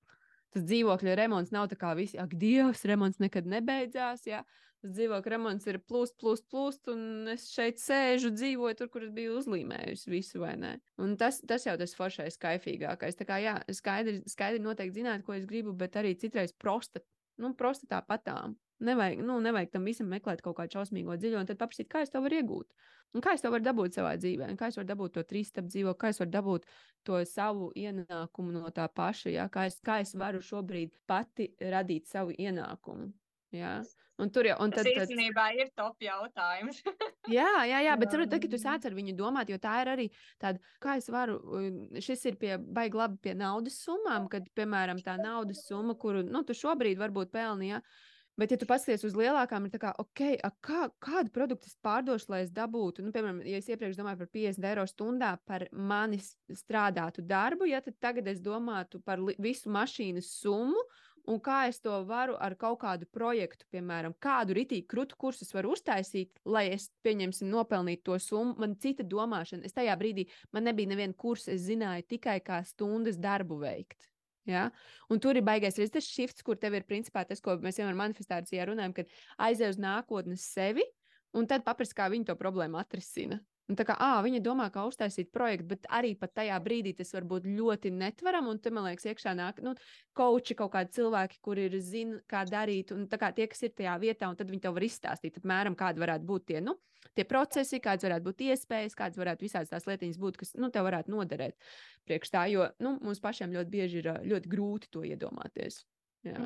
Tas dzīvokļa remonts nav tā kā visi, ak, Dievs, remonts nekad nebeidzās, jā. Tas dzīvokļa remonts ir plūst, un es šeit sēžu, dzīvoju tur, kur es biju uzlīmējusi visu, vai ne? Un tas jau tas foršais, kaifīgākais. Tā kā, jā, skaidri noteikti zināt, ko es gribu, bet arī citreiz prosta tāpatām. Nevajag tam visam meklēt kaut kādu šausmīgo dziļo, un tad paprasīt, kā es to varu iegūt. Un kā es to varu dabūt savā dzīvē, un kā es varu dabūt to 3-stabu dzīvo, kā es varu dabūt to savu ienākumu no tā paša, jā? Kā es varu šobrīd pati radīt savu ienākumu. Jā? Un tur jau, un Tas īstenībā ir top jautājums. jā, bet tad, kad tu sāc ar viņu domāt, jo tā ir arī tāda, kā es varu, šis ir baigi labi pie naudas summām, kad, piemēram, tā naudas summa, kuru, tu šobrīd varbūt pelni, jā, bet, ja tu paskaties uz lielākām, ir tā kā, kādu produktu es pārdošu, lai es dabūtu, piemēram, ja es iepriekš domāju par 50 eiro stundā par manis strādātu darbu, ja tad tagad es domātu par visu mašīnas summu, un kā es to varu ar kaut kādu projektu, piemēram, kādu ritīgi krutu kursu es varu uztaisīt, lai es, pieņemsim, nopelnītu to summu. Man cita domāšana. Es tajā brīdī, man nebija neviena kursa, es zināju tikai kā stundas darbu veikt. Ja? Un tur ir baigais arī tas shifts, kur tev ir principā tas, ko mēs jau ar manifestācijā runājam, kad aizej uz nākotnes sevi, un tad paprast, kā viņi to problēmu atrisina. Un tā kā, viņa domā, kā uztaisīt projektu, bet arī pat tajā brīdī tas var būt ļoti netveram, un te, man liekas, iekšā nāk, kauči kaut kādi cilvēki, kuri zina, kā darīt, un tā kā tie, kas ir tajā vietā, un tad viņi tev var izstāstīt, apmēram, kādi varētu būt tie procesi, kādas varētu būt iespējas, kādas varētu visādas tās lietiņas būt, kas, tev varētu noderēt priekš tā, jo, mums pašiem ļoti bieži ir ļoti grūti to iedomāties. Jā.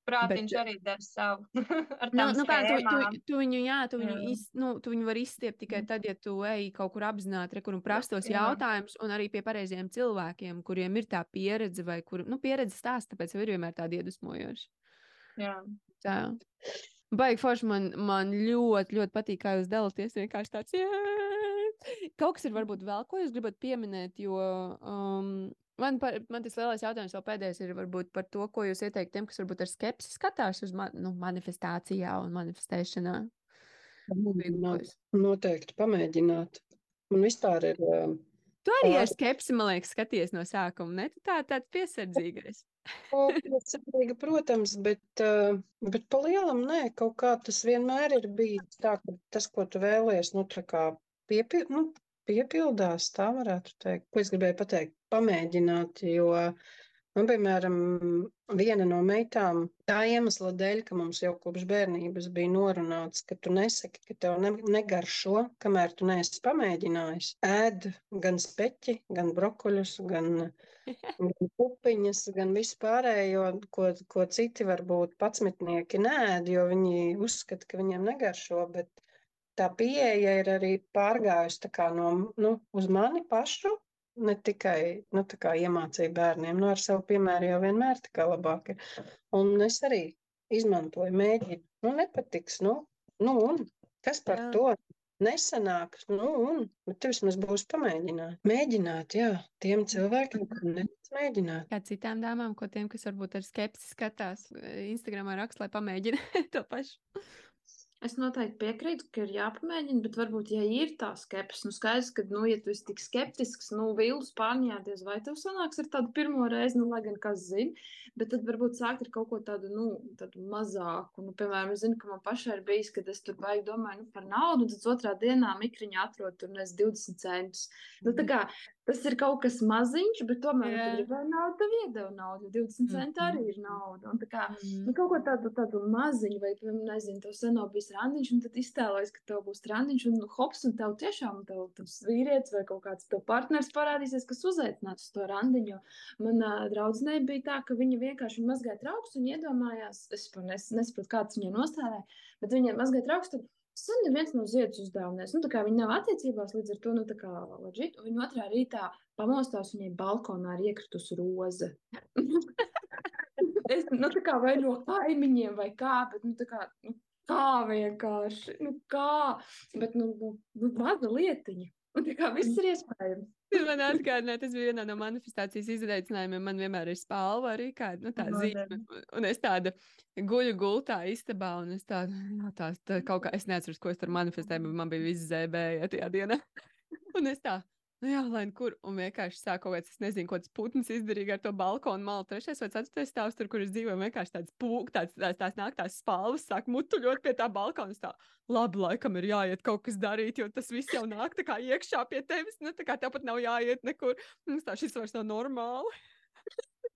Prātiņš arī dara savu. Ar tām schēmām. Tu viņu var izstiept tikai tad, ja tu ej kaut kur apzināti, kur un prastos jautājumus, un arī pie pareiziem cilvēkiem, kuriem ir tā pieredze, vai kur, pieredze stāsta, tāpēc jau ir vienmēr tādi iedvesmojoši. Jā. Tā. Baigi forši, man ļoti, ļoti patīk, kā jūs dalāties, vienkārši tāds, Kaut kas ir varbūt vēl, ko jūs gribat pieminēt, jo man tas lielais jautājums vēl pēdējais ir varbūt par to, ko jūs ieteikt tiem, kas varbūt ar skepsi skatās uz manifestācijā un manifestēšanā. Noteikti pamēģināt. Un vispār ir... Tu arī ar skepsi, man liekas, skaties no sākuma, ne? Tu tāds piesardzīgais. Piesardzīga, protams, bet pa lielam nē, kaut kā tas vienmēr ir bijis tā, ka tas, ko tu vēlies, tā kā piepildās, tā varētu teikt. Ko es gribēju pateikt? Pamēģināt, jo, piemēram, viena no meitām, tā iemesla dēļ, ka mums jau kopš bērnības bija norunāts, ka tu nesaki, ka tev negaršo, kamēr tu neesi pamēģinājis. Ēd gan speķi, gan brokoļus, gan pupiņas, gan vispārējo, ko citi varbūt patsmitnieki nēd, jo viņi uzskata, ka viņiem negaršo, bet tā pieeja ir arī pārgājusi tā kā uz mani pašu, ne tikai, tā kā iemācīja bērniem, ar savu piemēru jau vienmēr tā kā labāk ir. Un es arī izmantoju, mēģinu, nepatiks, un kas par to nesanāks, bet tu vismaz būs pamēģināt. Mēģināt, jā, tiem cilvēkiem, kur mēģināt. Kā citām dāmām, ko tiem, kas varbūt ar skepsi skatās, Instagramā raksta, lai pamēģina to pašu. Es noteikti piekrītu, ka ir jāpamēģina, bet varbūt, ja ir tā skepsis, skaidrs, ka, ja tu esi tik skeptisks, vīlus pārņēties, vai tev sanāks ar tādu pirmo reizi, lai gan kas zina, bet tad varbūt sākt ar kaut ko tādu, tādu mazāku. Piemēram, es zinu, ka man pašai ir bijis, kad es tur baigi domāju, par naudu, un tad otrā dienā mikriņā atrod tur 20 centus. Tā kā tas ir kaut kas maziņš, bet tomēr, ja tu gribēji naudu, tev iedeva naudu, jo 20 centi arī ir nauda. Un tā kā, kaut ko tādu maziņu, vai, nezinu, tev sen nav bijis randiņš, un tad iztēlojas, ka tev būs randiņš, un hops, un tev tiešām tavs vīrietis vai kaut kāds tev partners parādīsies, kas uzaicināts uz to randiņu. Manā draudzenei bija tā, ka viņa vienkārši mazgāja trauks un iedomājās, es nesaprotu, kāds viņai nostādāja, bet viņa mazgāja trauks, tad sen neviens nav ziedus uzdāvinājis. Tā kā viņa nav attiecībās, līdz ar to, tā kā legit, un viņa otrā rītā pamostās, viņai balkonā ir iekritus roze. Tā kā vai no kaimiņiem vai kā, bet, tā kā, kā vienkārši, kā, bet, maza lietiņa. Un tā kā viss ir iespējams. Man atgādināja, tas bija vienā no manifestācijas izaicinājumiem. Man vienmēr ir spalva arī kāda, tā zīme. Un es tāda guļu gultā istabā, un es tāda, tā kaut kā, es neatceros, ko es tur manifestēju, bet man bija viss zēbēja tajā dienā. Un es tā, lai kur, un vienkārši sāk kaut kāds, es nezinu, ko tas putns izdarīja ar to balkonu malu, 3. vai 4. stāvs tur, kur es dzīvoju, vienkārši tāds pūk, tās nāk tās spalvas, sāk mutuļot pie tā balkona, tā, labi, laikam ir jāiet kaut kas darīt, jo tas viss jau nāk tā kā iekšā pie tevis, tā kā tev pat nav jāiet nekur, tā šis vairs nav normāli.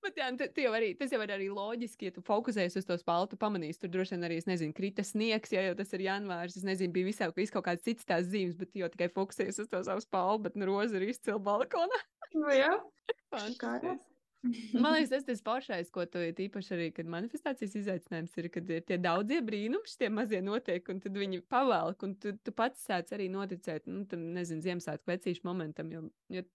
Bet jā, tas jau ir arī loģiski, ja tu fokusējies uz to spalvu, tu pamanīsi, tur droši vien arī, es nezinu, krita sniegs, ja jau tas ir janvārs, es nezinu, bija viss kaut kāds cits tās zīmes, bet tu jau tikai fokusējies uz to savu spalvu, bet roza ir izcila balkonā. Jā. Man liekas, tas foršais, ko tu īpaši arī, kad manifestācijas izaicinājums ir, kad ir tie daudzie brīnumi, tie mazie notiek, un tad viņi pavelk, un tu pats sāc arī noticēt, tam, nezinu, Ziemassvētku vecīšu momentam, jo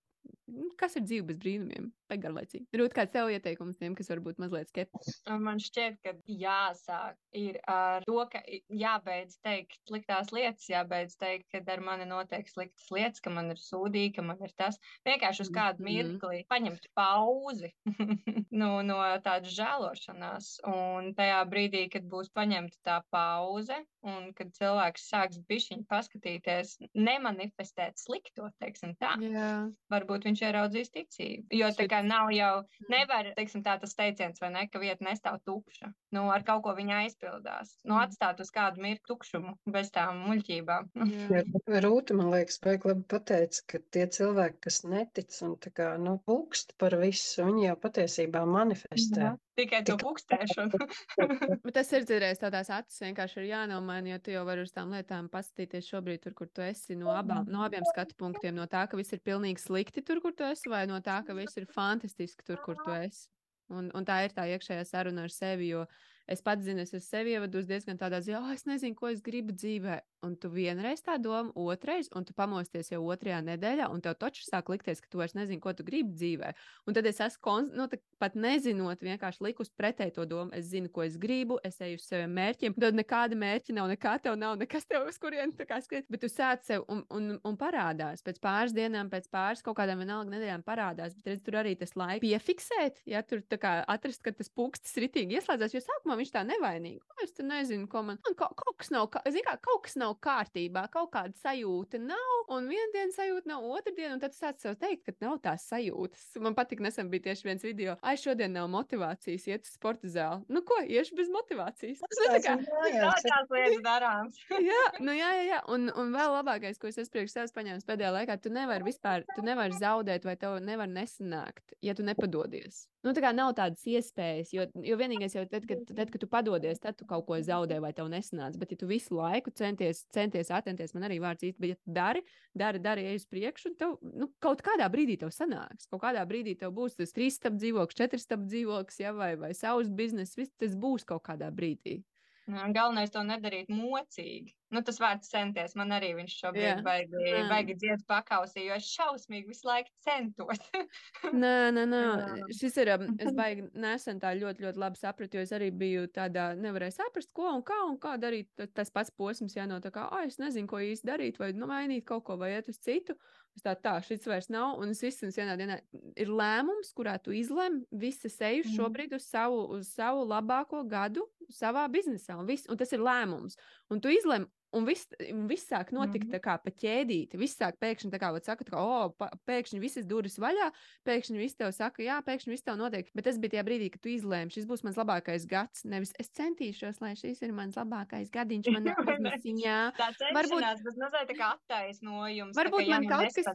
kas ir dzīve bez brīnumiem? Garlaicīgi. Rūt, kāds tev ieteikums tiem, kas varbūt mazliet skeptiski? Man šķiet, ka jāsāk ir ar to, ka jābeidz teikt sliktās lietas, jābeidz teikt, ka ar mani notiek sliktas lietas, ka man ir sūdīgi, ka man ir tas. Vienkārši uz kādu mirkli paņemt pauzi no tādas žēlošanās. Un tajā brīdī, kad būs paņemta tā pauze, un kad cilvēks sāks bišķiņ paskatīties, nemanifestēt slikto, teiksim tā. Jā. Varbūt viņš ieraudzīs ticību. Jo tā kā nav jau, nevar, teiksim tā, tas teiciens, vai ne, ka vieta nestāv tukša. Ar kaut ko viņa aizpildās. Atstāt uz kādu mirkli tukšumu bez tām muļķībām. Rūta, man liekas, baigi labi pateica, ka tie cilvēki, kas netic un tā kā, pukst par visu, viņi jau patiesībā manifestē. Tikai to pukstēšanu. Bet tas ir dzirdējis tādās acis vienkārši ir jānomaina, jo tu jau vari uz tām lietām paskatīties šobrīd tur, kur tu esi, no abiem skatu punktiem, no tā, ka viss ir pilnīgi slikti tur, kur tu esi, vai no tā, ka viss ir fantastiski tur, kur tu esi. Un tā ir tā iekšējā saruna ar sevi, jo es pats zinu, es sevi ievadus diezgan tādā ziņā, es nezinu, ko es gribu dzīvē. Un tu vienreiz tā doma, otrais, un tu pamosties jau 2. nedēļā, un tev taču sāk likties, ka tu vairs nezini, ko tu gribi dzīvē. Un tad es esmu, pat nezinot, vienkārši likus pretēji to domu. Es zinu, ko es gribu, es eju uz saviem mērķiem. Tad nekāda mērķa nav, nekā tev nav, nekas tev uz kurien tā kā skriet. Bet tu sāc sev un parādās. Pēc pāris dienām, pēc pāris kaut kādām vienalga nedēļām parādās. Bet redz, tur arī tas laiks piefiksēt, ja tur tā kā atrast, ka tas pūkstis ritīgi ieslēdzās, jo sākumā viņš tā nevainīgi. Es te nezinu, ko man kaut kas nav, kaut kas nav kārtībā, kaut kāda sajūta nav, un viena diena sajūta nav, otra diena, un tad sāc sev teikt, ka nav tās sajūtas. Man patīk, nesen bija tieši viens video, šodien nav motivācijas iet uz sporta zāli. Ko, iešu bez motivācijas? Tādās lietas darāms. Jā. Un vēl labākais, ko es esmu priekš sevis paņēmis pēdējā laikā, tu nevari zaudēt vai tev nevar nesanākt, ja tu nepadodies. Tā kā nav tādas iespējas, jo vienīgais jau tad, kad tu padodies, tad tu kaut ko zaudē vai tev nesanāc. Bet, ja tu visu laiku centies attenties, man arī vārds īsti, bet ja tu dari, ej uz priekšu, un tev, kaut kādā brīdī tev sanāks. Kaut kādā brīdī tev būs tas 3 stāvu dzīvoklis, 4 stāvu dzīvoklis, vai savs bizness, viss tas būs kaut kādā brīdī. Galvenais to nedarīt mocīgi. Tas vārds centies, man arī viņš šobrīd baigi dzied pakausī, jo es šausmīgi visu laiku centos. Nē. Šis ir, es baigi nesen tā ļoti, ļoti labi sapratu, jo es arī biju tādā, nevarēju saprast, ko un kā darīt. Tas pats posms jānot tā kā, es nezinu, ko īsti darīt, vai mainīt kaut ko, vai iet uz citu. Es tā, šis vairs nav, un es visam vienā dienā ir lēmums, kurā tu izlem visas eju šobrīd uz savu labāko gadu savā biznesā, un tas ir lēmums. Un tu izlem, un viss sāk notikt tā kā pa ķēdīti. Viss sāk pēkšņi tā kā, pēkšņi visas durvis vaļā, pēkšņi viss tev saka, jā, pēkšņi viss tev notiek. Bet tas bija tajā brīdī, kad tu izlēmi, šis būs mans labākais gads. Nevis es centīšos, lai šis ir mans labākais gadiņš manā biznesiņā. Tā cenšanās, bet mazliet tā kā attaisnojums. Varbūt man kaut kas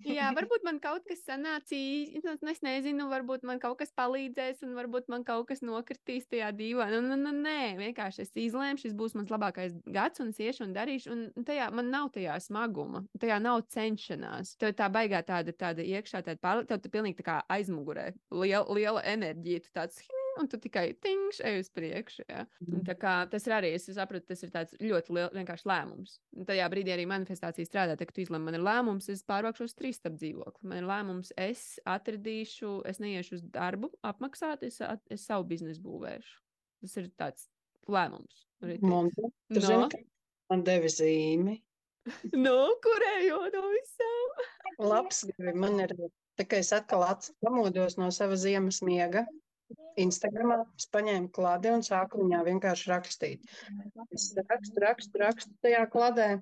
varbūt man kaut kas sanācīs, es nezinu, varbūt man kaut kas palīdzēs, un varbūt man kaut kas nokritīs tajā dīvā. Nē, vienkārši es izlēmu, šis būs mans labākais gads, un es iešu un darīšu, un tajā man nav tajā smaguma, tajā nav cenšanās. Tev tā baigā tāda iekšā, tev pilnīgi tā kā aizmugurē, liela enerģija, tu tāds, un tu tikai tingš, ej uz priekšu, jā. Un tā kā tas ir arī, es sapratu, tas ir tāds ļoti vienkārši lēmums. Un tajā brīdī arī manifestācija strādā, kad tu izlem, man ir lēmums, es pārvākšu uz 3 stāvu dzīvokli. Man ir lēmums, es atradīšu, es neiešu uz darbu apmaksāt, es savu biznesu būvēšu. Tas ir tāds lēmums. Man, Ritīgs. tu zini, ka man devi zīmi. Kurējo no visām? Labs gribi. Man ir, tā kā es atkal pamodos no sava ziemas miega. Instagramā es paņēmu klādi un sāku viņā vienkārši rakstīt. Es rakstu tajā kladē.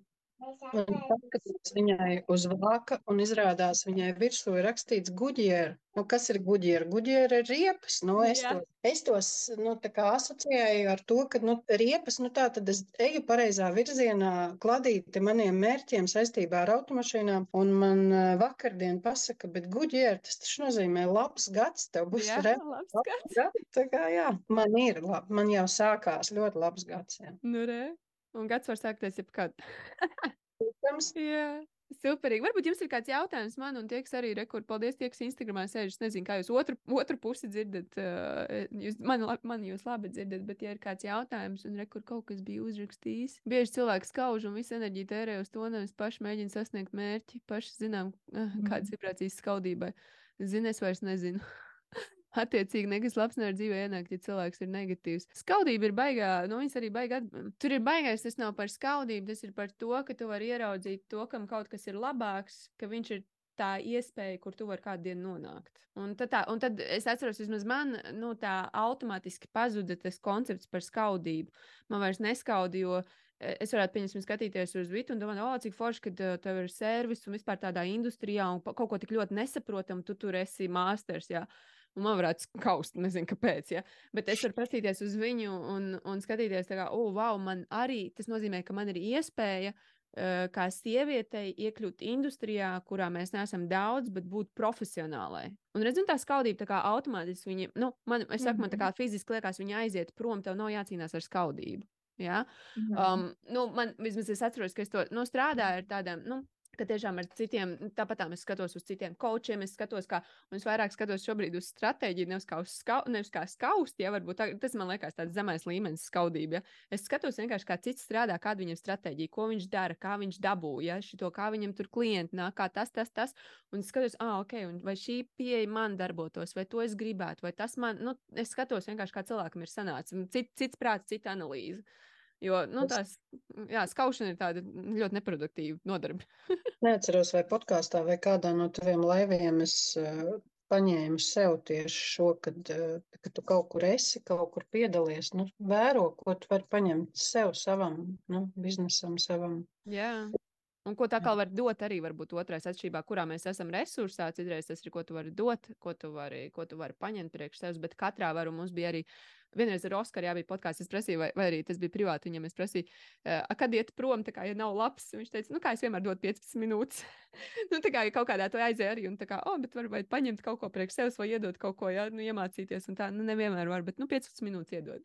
Un paskatos viņai uz vāka un izrādās viņai virsū ir rakstīts guģieri. Nu, kas ir guģieri? Guģieri ir riepas. Nu, es tos tā kā asociēju ar to, ka riepas, tā tad es eju pareizā virzienā kladīti maniem mērķiem saistībā ar automašīnām. Un man vakardien pasaka, bet guģieri, tas taču nozīmē labs gads, tev būs labs gads. Tā kā man ir labi, man jau sākās ļoti labs gads. Jā. Nu, re. Un gads var sākties jebkad. Protams. Jā, superīgi. Varbūt jums ir kāds jautājums man un tie, kas arī paldies tie, kas Instagramā sēž. Es nezinu, kā jūs otru pusi dzirdat. Man jūs labi dzirdat, bet ja ir kāds jautājums un kaut kas bija uzrakstījis. Bieži cilvēki skauž un visu enerģiju tērē uz to, nevis paši mēģina sasniegt mērķi. Paši zinām, kādas vibrācijas skaudībai. Zini, es vairs nezinu. Attiecīgi, nekas labs nevar dzīvē ienākt, ja cilvēks ir negatīvs. Skaudība ir baigā, viņas arī baigā. Tur ir baigais, tas nav par skaudību, tas ir par to, ka tu vari ieraudzīt to, kam kaut kas ir labāks, ka viņš ir tā iespēja, kur tu vari kādu dienu nonākt. Un tad es atceros, vismaz man, tā automātiski pazuda tas koncepts par skaudību. Man vairs neskaudi, jo es varētu, pieņemsim, skatīties uz Vitu un domāt, cik forši, kad tev ir servis un vispār tādā industrijā un kaut ko tik ļoti nesaprotam, tu tur esi māsters, jā. Un man varētu skaust, nezinu, kāpēc, ja? Bet es varu paskatīties uz viņu un skatīties tā kā, wow, man arī, tas nozīmē, ka man ir iespēja kā sievietei iekļūt industrijā, kurā mēs neesam daudz, bet būt profesionālai. Un redzam, tā skaudība tā kā automātiski viņa, man tā kā fiziski liekas, viņa aiziet prom, tev nav jācīnās ar skaudību, ja? Man, vismaz es atceros, ka es to, strādāju ar tādām, ka tiešām ar citiem, tāpat es skatos uz citiem coachiem, es skatos un es vairāk skatos šobrīd uz stratēģiju, nevis kā skaust, ja, varbūt tas man liekas tāds zemais līmenis skaudība, ja. Es skatos vienkārši, kā cits strādā, kāda viņam stratēģija, ko viņš dara, kā viņš dabū, ja, šito, kā viņam tur klienti nāk, kā tas, un es skatos, ok, un vai šī pieeja man darbotos, vai to es gribētu, vai tas man, es skatos vienkārši, kā cilvēkam ir sanācis, cits prāts, cita analīze. Jo, skaušana ir tāda ļoti neproduktīva nodarbe. Neatceros, vai podkāstā vai kādā no taviem laiviem es paņēmu sev tieši šo, kad tu kaut kur esi, kaut kur piedalies. Vēro, ko tu vari paņemt sev, savam, biznesam, savam. Jā. Un ko tā kā var dot arī varbūt otrais atšķirībā, kurā mēs esam resursā, citreiz tas ir, ko tu vari dot, ko tu vari paņemt priekš sevis, bet katrā varu mums bija arī vienreiz ar Oskaru bija podkāsts, es prasīju, vai arī tas bija privāti, viņam es prasīju, kad iet prom, tā kā, ja nav labs, viņš teica, kā es vienmēr dodu 15 minūtes. Tā kā, ja kaut kādā to aizēja arī, un tā kā, bet varbūt paņemt kaut ko priekš sevis vai iedot kaut ko, ja, iemācīties, un tā, nevienmēr var, bet, 15 minūtes iedod.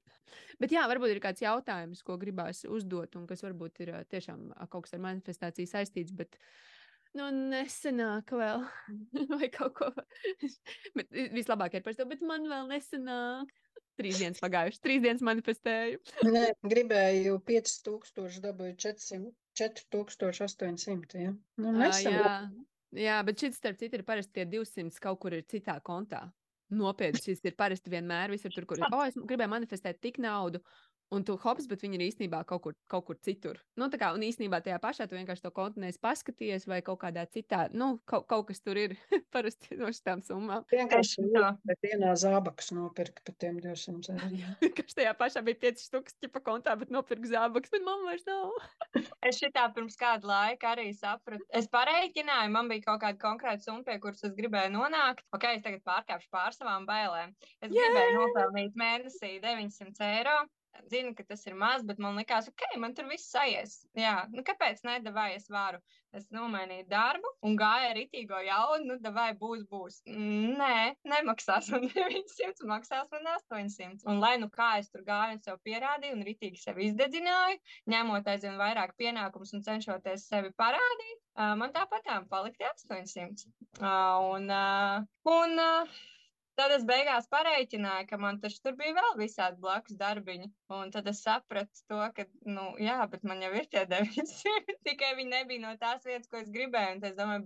Bet jā, varbūt ir kāds jautājums, ko gribās uzdot, un kas varbūt ir tiešām kaut kas ar manifestāciju saistīts, bet nesenāk vēl, vai kaut ko, bet vislabāk ir par to, bet man vēl nesenāk. 3 dienas pagājuši, 3 dienas manifestēju. Nē, gribēju 5000, dabūju 4800, ja? Jā, bet šis, starp citu, ir parasti tie 200 kaut kur ir citā kontā. Nopietni, šis ir parasti vienmēr, visur tur, kur es gribēju manifestēt tik naudu, un tu hops, bet viņi ir īstenībā kaut kur citur. Tā kā, un īstenībā tajā pašā tu vienkārši to kontu neesi paskaties vai kaut kādā citā, kaut kas tur ir parasti no šitām summām. Vienkārši vienā zābakus nopirka par tiem 200 eiro. Vienkārši tajā pašā bija 5 štukas ķipa kontā, bet nopirka zābakus, bet man vairs nav. Es šitā pirms kādu laiku arī sapratu. Es pareiķināju, man bija kaut kāda konkrēta summa, pie kuras es gribēju nonākt. Ok, es tagad pārkāpšu pār savām bailēm. Es gribēju nopelnīt mēnesī 900 eiro. Zinu, ka tas ir maz, bet man likās, ok, man tur viss aies. Jā, kāpēc ne, davai es varu? Es nomainīju darbu un gāju ar ritīgo jaudu, davai būs. Nē, nemaksās man 900, maksās man 800. Un lai kā es tur gāju un sev pierādīju un ritīgi sevi izdedzināju, ņemot aizvien vairāk pienākumus un cenšoties sevi parādīt, man tāpatām palikti 800. Tad es beigās pareiķināju, ka man taču tur bija vēl visādi blakus darbiņi. Un tad es sapratu to, ka, bet man jau ir tie 900, tikai viņi nebija no tās vietas, ko es gribēju. Un tad es domāju,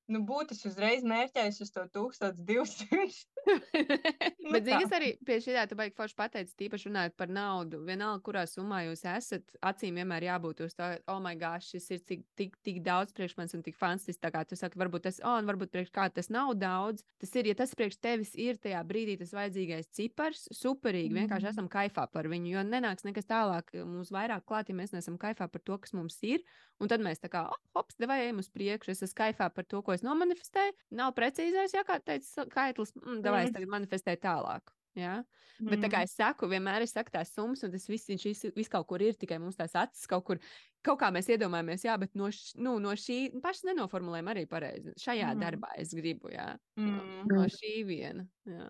Nu, būtu es uzreiz mērķējis uz to 1200. Bet, zini, kas arī pie šī tu baigi forši pateici, tīpaši runājot par naudu. Vienalga, kurā summā jūs esat, acīm vienmēr jābūt uz tā, oh my gosh, šis ir tik daudz priekš manis un tik fantastiski. Tā kā tu saki, varbūt tas, un varbūt priekš kā tas nav daudz. Tas ir, ja tas priekš tevis ir tajā brīdī tas vajadzīgais cipars, superīgi, vienkārši esam kaifā par viņu, jo nenāks nekas tālāk mums vairāk klāt, ja mēs neesam kaifā par to, kas mums ir. Un tad mēs tā kā, hops, devai ejam uz priekšu, es esmu kaifā par to, ko es nomanifestēju. Nav precīzais, jā, kā teica Kaitlis, devai es tagad manifestēju tālāk. Jā? Bet tā kā es saku, vienmēr es saku tās summas, un tas viss kaut kur ir, tikai mums tās acis kaut kā mēs iedomājamies, jā, bet no šī, paši nenoformulējam arī pareizi. Šajā darbā es gribu, jā. No šī viena, jā.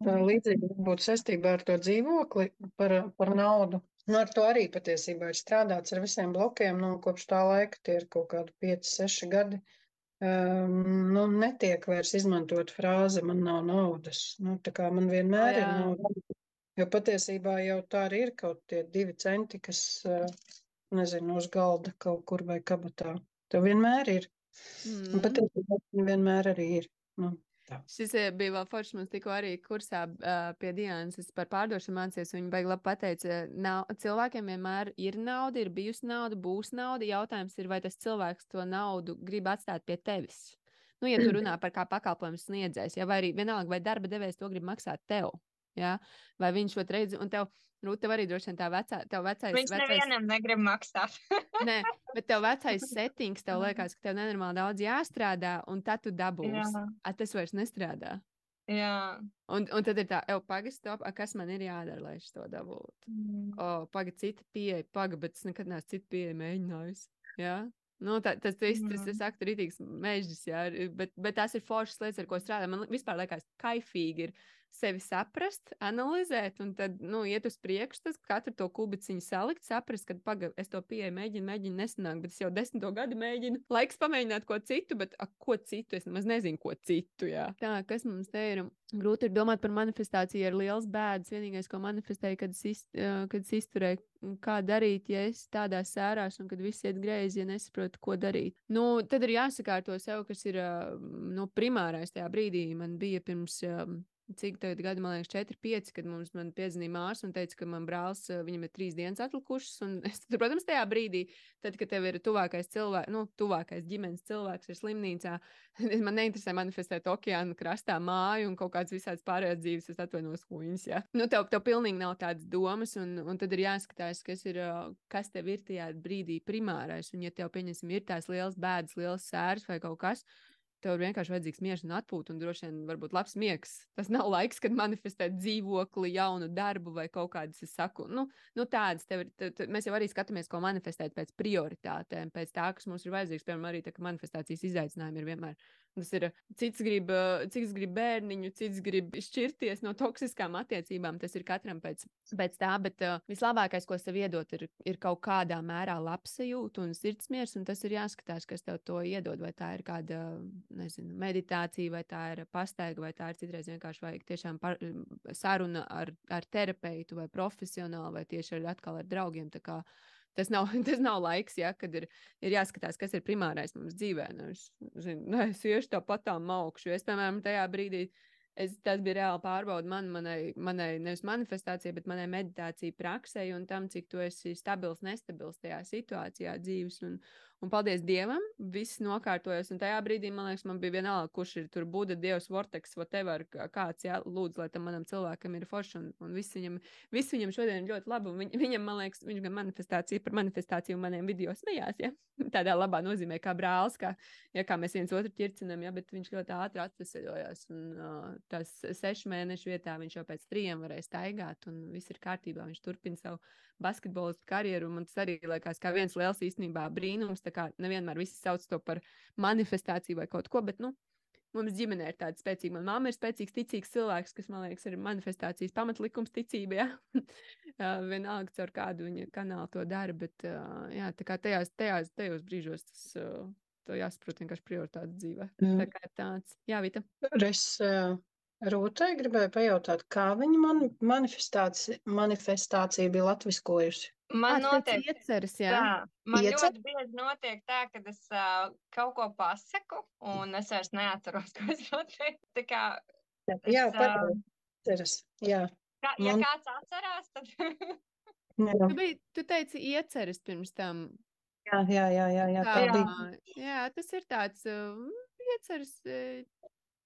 Tā līdzīgi būtu saistībā ar to dzīvokli par naudu. Ar to arī patiesībā ir strādāts ar visiem blokiem, kopš tā laika tie ir kaut kādi 5-6 gadi. Netiek vairs izmantot frāze, man nav naudas. Tā kā man vienmēr ir nauda. Jo patiesībā jau tā arī ir kaut tie 2 centi, kas, nezinu, uz galda kaut kur vai kabatā. Tev vienmēr ir. Un patiesībā vienmēr arī ir. Tā. Šis bija vēl forši, mums tikko arī kursā pie Diānas, es par pārdošanu mācījos, un viņa baigi labi pateica, cilvēkiem vienmēr ir nauda, ir bijusi nauda, būs nauda, jautājums ir, vai tas cilvēks to naudu grib atstāt pie tevis. Ja tu runā par kā pakalpojumu sniedzējs, vai arī vienalga, vai darba devējs to grib maksāt tev, jā, vai viņš šo redzi, un tev arī droši vien tev vecais... Viņš nevienam negrib maksāt. Nē, bet tev vecais settings, tev liekas, ka tev nenormāli daudz jāstrādā, un tad tu dabūsi. Tas vairs nestrādā. Jā. Un tad ir tā, kas man ir jādara, lai es to dabūtu? Cita pieeja, bet es nekad neesmu citu pieeja mēģinājusi. Jā? Tas aktu rītīgs mežģis, jā, bet tās ir foršas lietas, ar ko strādā. Man vispār liekas kaifīgi ir sevi saprast, analizēt, un tad, iet uz priekšu, tas katru to kubiciņu salikt, saprast, ka es to pieeju mēģinu nesanāk, bet es jau 10. gadu mēģinu. Laiks pamēģināt ko citu, bet ko citu? Es nemaz nezinu, ko citu, jā. Tā, kas mums te ir? Grūti ir domāt par manifestāciju ar liels bēdas. Vienīgais, ko manifestēju, kad es izturēju, kā darīt, ja es tādā sērās un kad viss iet greizi, ja nesaprotu, ko darīt. Tad ir jāsakārto sev, kas ir primārais tajā brīdī. Man bija pirms... Cik tagad gadi, man liekas, 4-5, kad man piezvanīja māsa un teica, ka man brālis, viņam ir 3 dienas atlikušas, un es, protams, tajā brīdī, tad, kad tev ir tuvākais tuvākais ģimenes cilvēks ir slimnīcā, man neinteresē manifestēt okeāna krastā māju un kaut kāds visāds pārējās dzīves, es atvainos huņas, jā. Tev pilnīgi nav tādas domas, un tad ir jāskatās, kas tev ir tajā brīdī primārais, un ja tev, pieņemsim, ir tās liels bēdas, liels sēras vai kaut kas, tev vienkārši vajadzīgs miegs un atpūta, un droši vien varbūt labs miegs. Tas nav laiks, kad manifestēt dzīvokli, jaunu darbu vai kaut kādas, es saku, tādas. Mēs jau arī skatāmies, ko manifestēt pēc prioritātēm, pēc tā, kas mums ir vajadzīgs. Piemēram, arī tā, ka manifestācijas izaicinājumi ir vienmēr. Tas ir, cits grib bērniņu, cits grib šķirties no toksiskām attiecībām. Tas ir katram pēc tā, bet vislabākais, ko sev iedot, ir kaut kādā mērā labsajūta un sirdsmiers, un tas ir jāskatās, kas tev to iedod, vai tā ir kāda, nezinu, meditācija, vai tā ir pastaiga, vai tā ir citreiz vienkārši vajag tiešām saruna ar terapeitu vai profesionāli, vai tieši atkal ar draugiem, tā kā tas nav laiks, ja, kad ir jāskatās, kas ir primārais mums dzīvē. Es iešu tāpatām maukšu. Es, piemēram, tajā brīdī, tas bija reāli pārbauda manai nevis manifestācijai, bet manai meditācija praksei un tam, cik tu esi stabils, nestabils tajā situācijā dzīves. Un paldies Dievam, viss nokārtojas. Un tajā brīdī, man liekas, man bija vienalga, kurš ir tur Buda, Dievs, Vortex, whatever, kāds, jā, lūdzu, lai tam manam cilvēkam ir forši. Un viss viņam šodien ir ļoti labi. Un viņam, man liekas, viņš gan par manifestāciju maniem video smējās, ja? Tādā labā nozīmē, kā brālis, kā mēs viens otru ķircinam, ja? Bet viņš ļoti ātri atveseļojās. Un tās 6 mēnešu vietā viņš jau pēc 3 varēja staigāt, un viss ir kārtībā. Viņš turpina savu basketbolistu karjeru, un man tas arī liekas kā viens liels īstenībā brīnums. Tā kā nevienmēr visi sauc to par manifestāciju vai kaut ko, bet, mums ģimenē ir tāda spēcīga. Man mamma ir spēcīgs, ticīgs cilvēks, kas, man liekas, ir manifestācijas pamatlikums ticība, ja? Vienalga, caur kādu viņa kanālu to dara, bet, jā, tā kā tajos brīžos tas, to jāsaprot vienkārši prioritātes dzīvē. Tā kā tāds. Jā, Vita. Es Rūtai gribēju pajautāt, kā viņa manifestācija bija latviskojusi? Man Tu teici notiek ieceras, jā? tā. Man Iecer? ļoti bieži notiek tā, ka es kaut ko pasaku, un es vairs neatceros, ko es pateicu. Tā kā Jā, es, pareizi. Ieceras. Jā. ja Man, kāds atcerās, tad jā, Tu teici ieceras pirms tam. jā, tā Jā. bija. Jā, tas ir tāds ieceras.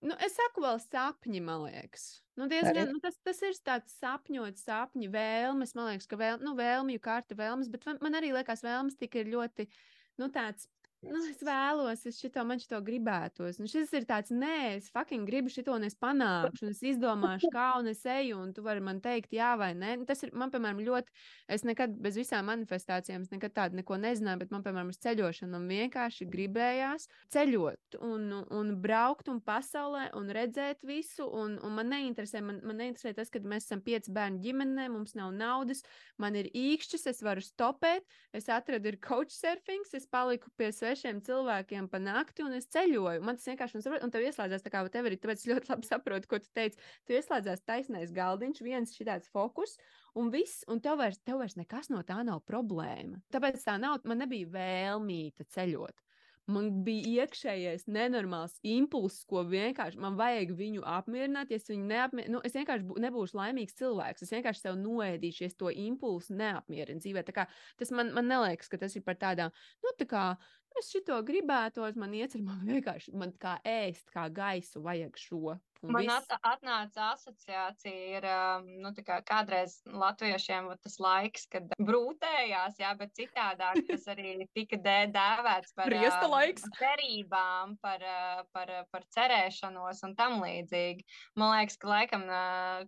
Nu, es saku vēl sapņi, man liekas. Nu, diezgan, Arī. nu, tas ir tāds sapņots, sapņi, vēlmes. Man liekas, ka vēlmju kārta vēlmes, bet man arī liekas, vēlmes tik ir ļoti, nu, tāds. Nu, es vēlos, man šito gribētos. Nu, šis ir tāds, nē, es fucking gribu šito, un es panākšu, un es izdomāšu, kā, un es eju, un tu vari man teikt, jā vai nē. Nu, tas ir, man, piemēram, ļoti, es nekad bez visām manifestācijām, es nekad tādu neko nezināju, bet man, piemēram, uz ceļošanu man vienkārši gribējās ceļot un braukt un pasaulē un redzēt visu, un man neinteresē tas, ka mēs esam 5 bērnu ģimenē, mums nav naudas, man ir īkšķis, es varu stopēt, es atradu ir couchsurfings, es paliku pie svešiem cilvēkiem pa nakti un es ceļoju. Man tas vienkārši nesaprot, un tev ieslēdzās tā kā whatever, tāpēc es ļoti labi saprotu, ko tu teici. Tev ieslēdzās taisnais galdiņš, viens šitāds fokus, un viss, un tev vairs nekas no tā nav problēma. Tāpēc tā nav, man nebija vēlmīta ceļot. Man bija iekšējais nenormāls impulss, ko vienkārši man vajag viņu apmierināt. Ja es viņu neapmierinu, es vienkārši nebūšu laimīgs cilvēks. Es vienkārši sev noēdīšu, ja es to impulsu neapmierinu dzīvē. Tā kā tas man neliekas, ka tas ir par tādām, nu, tā kā es šito gribētos, man iecer, man vienkārši, man kā ēst, kā gaisu vajag šo. man atnāca asociācija ir, nu, tā kā kādreiz latviešiem tas laiks, kad brūtējās, jā, bet citādāk tas arī tika dēvēts par Riesta laiks. cerībām, par cerēšanos un tam līdzīgi. Man liekas, ka laikam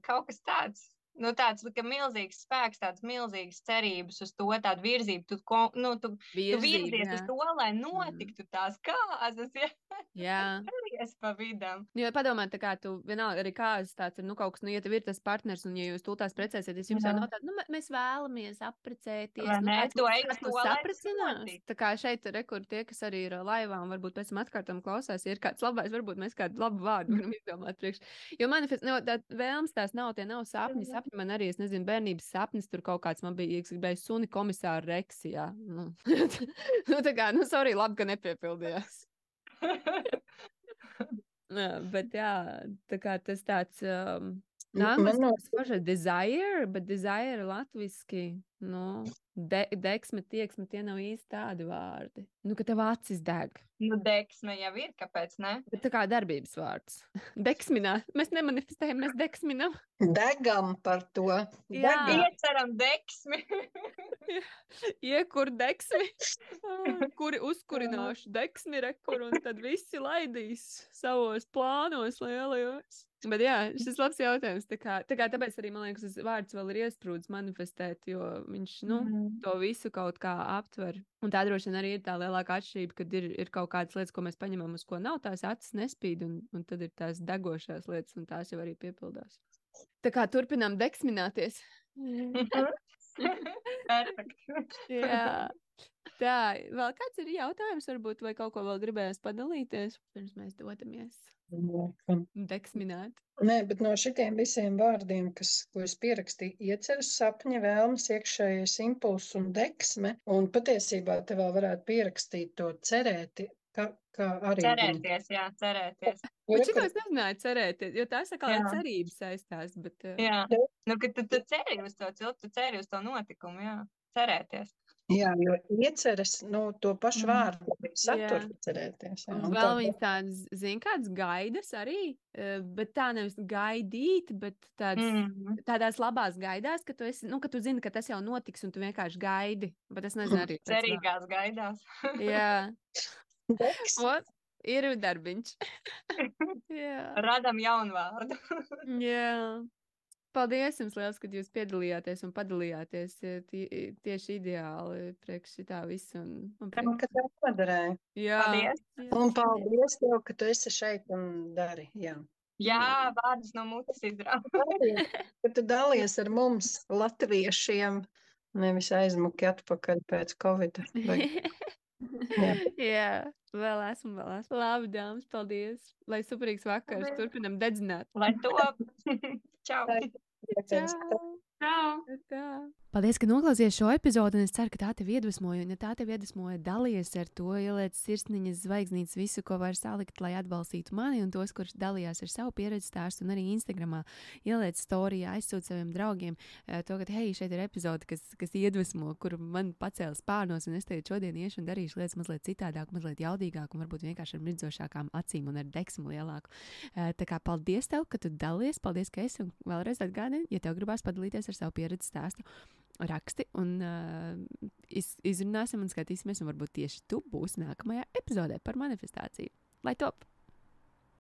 kaut kas tāds. Nu, tāds ka milzīgs spēks, tāds milzīgas cerības uz to, tādu virzību. Tu virzies uz to, lai notiktu tās kāzas. Jā. Es pa vidam. Jo padomā, tā kā tu vienalga arī kāzas tāds ir, nu, kaut kas, nu, ja tev ir tas partners, un ja jūs tūltās precēsieties, jums jau nav tāda, nu, mēs vēlamies apprecēties. Vai Nu, ne? kāds Tu mūs ej uz kāds to, mūs lai tas sapracinās. notiktu. Tā kā šeit rekur tie, kas arī ir laivā, un varbūt pēc tam atkārtam klausās, ja ir kāds labais, varbūt mēs kādu labu vārdu varam izdomāt priekš. Jo manifest, no, tā vēlms tās nav, tie nav sapņi. Sapņi man arī, es nezinu, bērnības sapnis, tur kaut kāds man bija, es gribēju suni komisāru Reksijā. Nu, nu, tā kā, nu, sorry, labi, ka nepiepildījās. Jā, bet jā, tā kā tas tāds, angliski pašai desire, bet desire latviski, nu, deksme, tieksme, tie nav īsti tādi vārdi. Nu, ka tev acis deg. Nu, deksme jau ir, kāpēc ne? Bet tā kā darbības vārds. Deksmināt. Mēs nemanifestējam, mēs deksminam. Degam par to. Jā. Ieceram deksmi. Iekur deksmi, kuri uzkurināšu deksmi rekur, un tad visi laidīs savos plānos lielajos. Bet jā, šis labs jautājums. Tāpēc arī, man liekas, tas vārds vēl ir iesprūdis manifestēt, jo viņš, nu, to visu kaut kā aptver. Un tā droši vien arī ir tā lielākā atšķirība, kad ir kaut kādas lietas, ko mēs paņemam, uz ko nav, tās acis nespīd, un tad ir tās degošās lietas, un tās jau arī piepildās. Tā kā turpinām deksmināties. Perfekti. Jā. Tā, vēl kāds ir jautājums, varbūt, vai kaut ko vēl gribējās padalīties, pirms mēs dodamies deksmināt? Nē, bet no šitiem visiem vārdiem, ko es pierakstīju, ieceras, sapņi, vēlmes, iekšējais impulss un deksme, un patiesībā te vēl varētu pierakstīt to cerēti, kā arī. Cerēties, jā, cerēties. Bet šito es nezināju cerēties, jo tā sakā, lai cerības saistās, bet... Jā, nu, ka tu ceri uz to cilpu, tu ceri uz to notikumu, jā, cerēties. Jā, jo ieceras, nu, to pašu vārdu satur cerēties. Jā, un vēl viņi tādas, zin, kādas gaidas arī, bet tā nevis gaidīt, bet tādās labās gaidās, ka tu esi, nu, ka tu zini, ka tas jau notiks un tu vienkārši gaidi, bet es nezinu arī. Cerīgās gaidās. Jā. Ot, ir darbiņš. Jā. Radam jaunu vārdu. Jā. Paldies jums liels, kad jūs piedalījāties un padalījāties tieši ideāli priekš šitā visu. Ka tev padarēja. Jā. Paldies. Un paldies tev, ka tu esi šeit un dari. Jā. Jā, vārdus no mutes izrāv. Ka tu dalies ar mums, latviešiem, nevis aizmuki atpakaļ pēc Covid. Jā, vēl esmu. Labi, dāmas, paldies. Lai superīgs vakars, turpinam dedzināt. Lai to. Čau. Čau. Čau. Tā. Paldies, ka noklausījāties šo epizodi, un es ceru, ka tā tevi iedvesmoja. Un, ja tā tevi iedvesmoja, dalies ar to, ieliec sirsniņas, zvaigznītes, visu, ko var salikt, lai atbalstītu mani un tos, kurš dalījās ar savu pieredzi stāstu, un arī Instagramā ieliec storijā, aizsūt saviem draugiem to, ka, hei, šeit ir epizode, kas iedvesmo, kur man pacēla spārnos, un es tagad šodien iešu un darīšu lietas mazliet citādāk, mazliet jaudīgāk, un varbūt vienkārši ar mirdzošākām acīm un ar deksmu lielāku. Tā kā paldies tev, ka tu dalies, paldies, ka esi, un vēlreiz atgādini, ja tev gribās padalīties ar savu pieredzi stāstu, raksti un izrunāsim un skatīsimies, un varbūt tieši tu būsi nākamajā epizodē par manifestāciju. Lai top!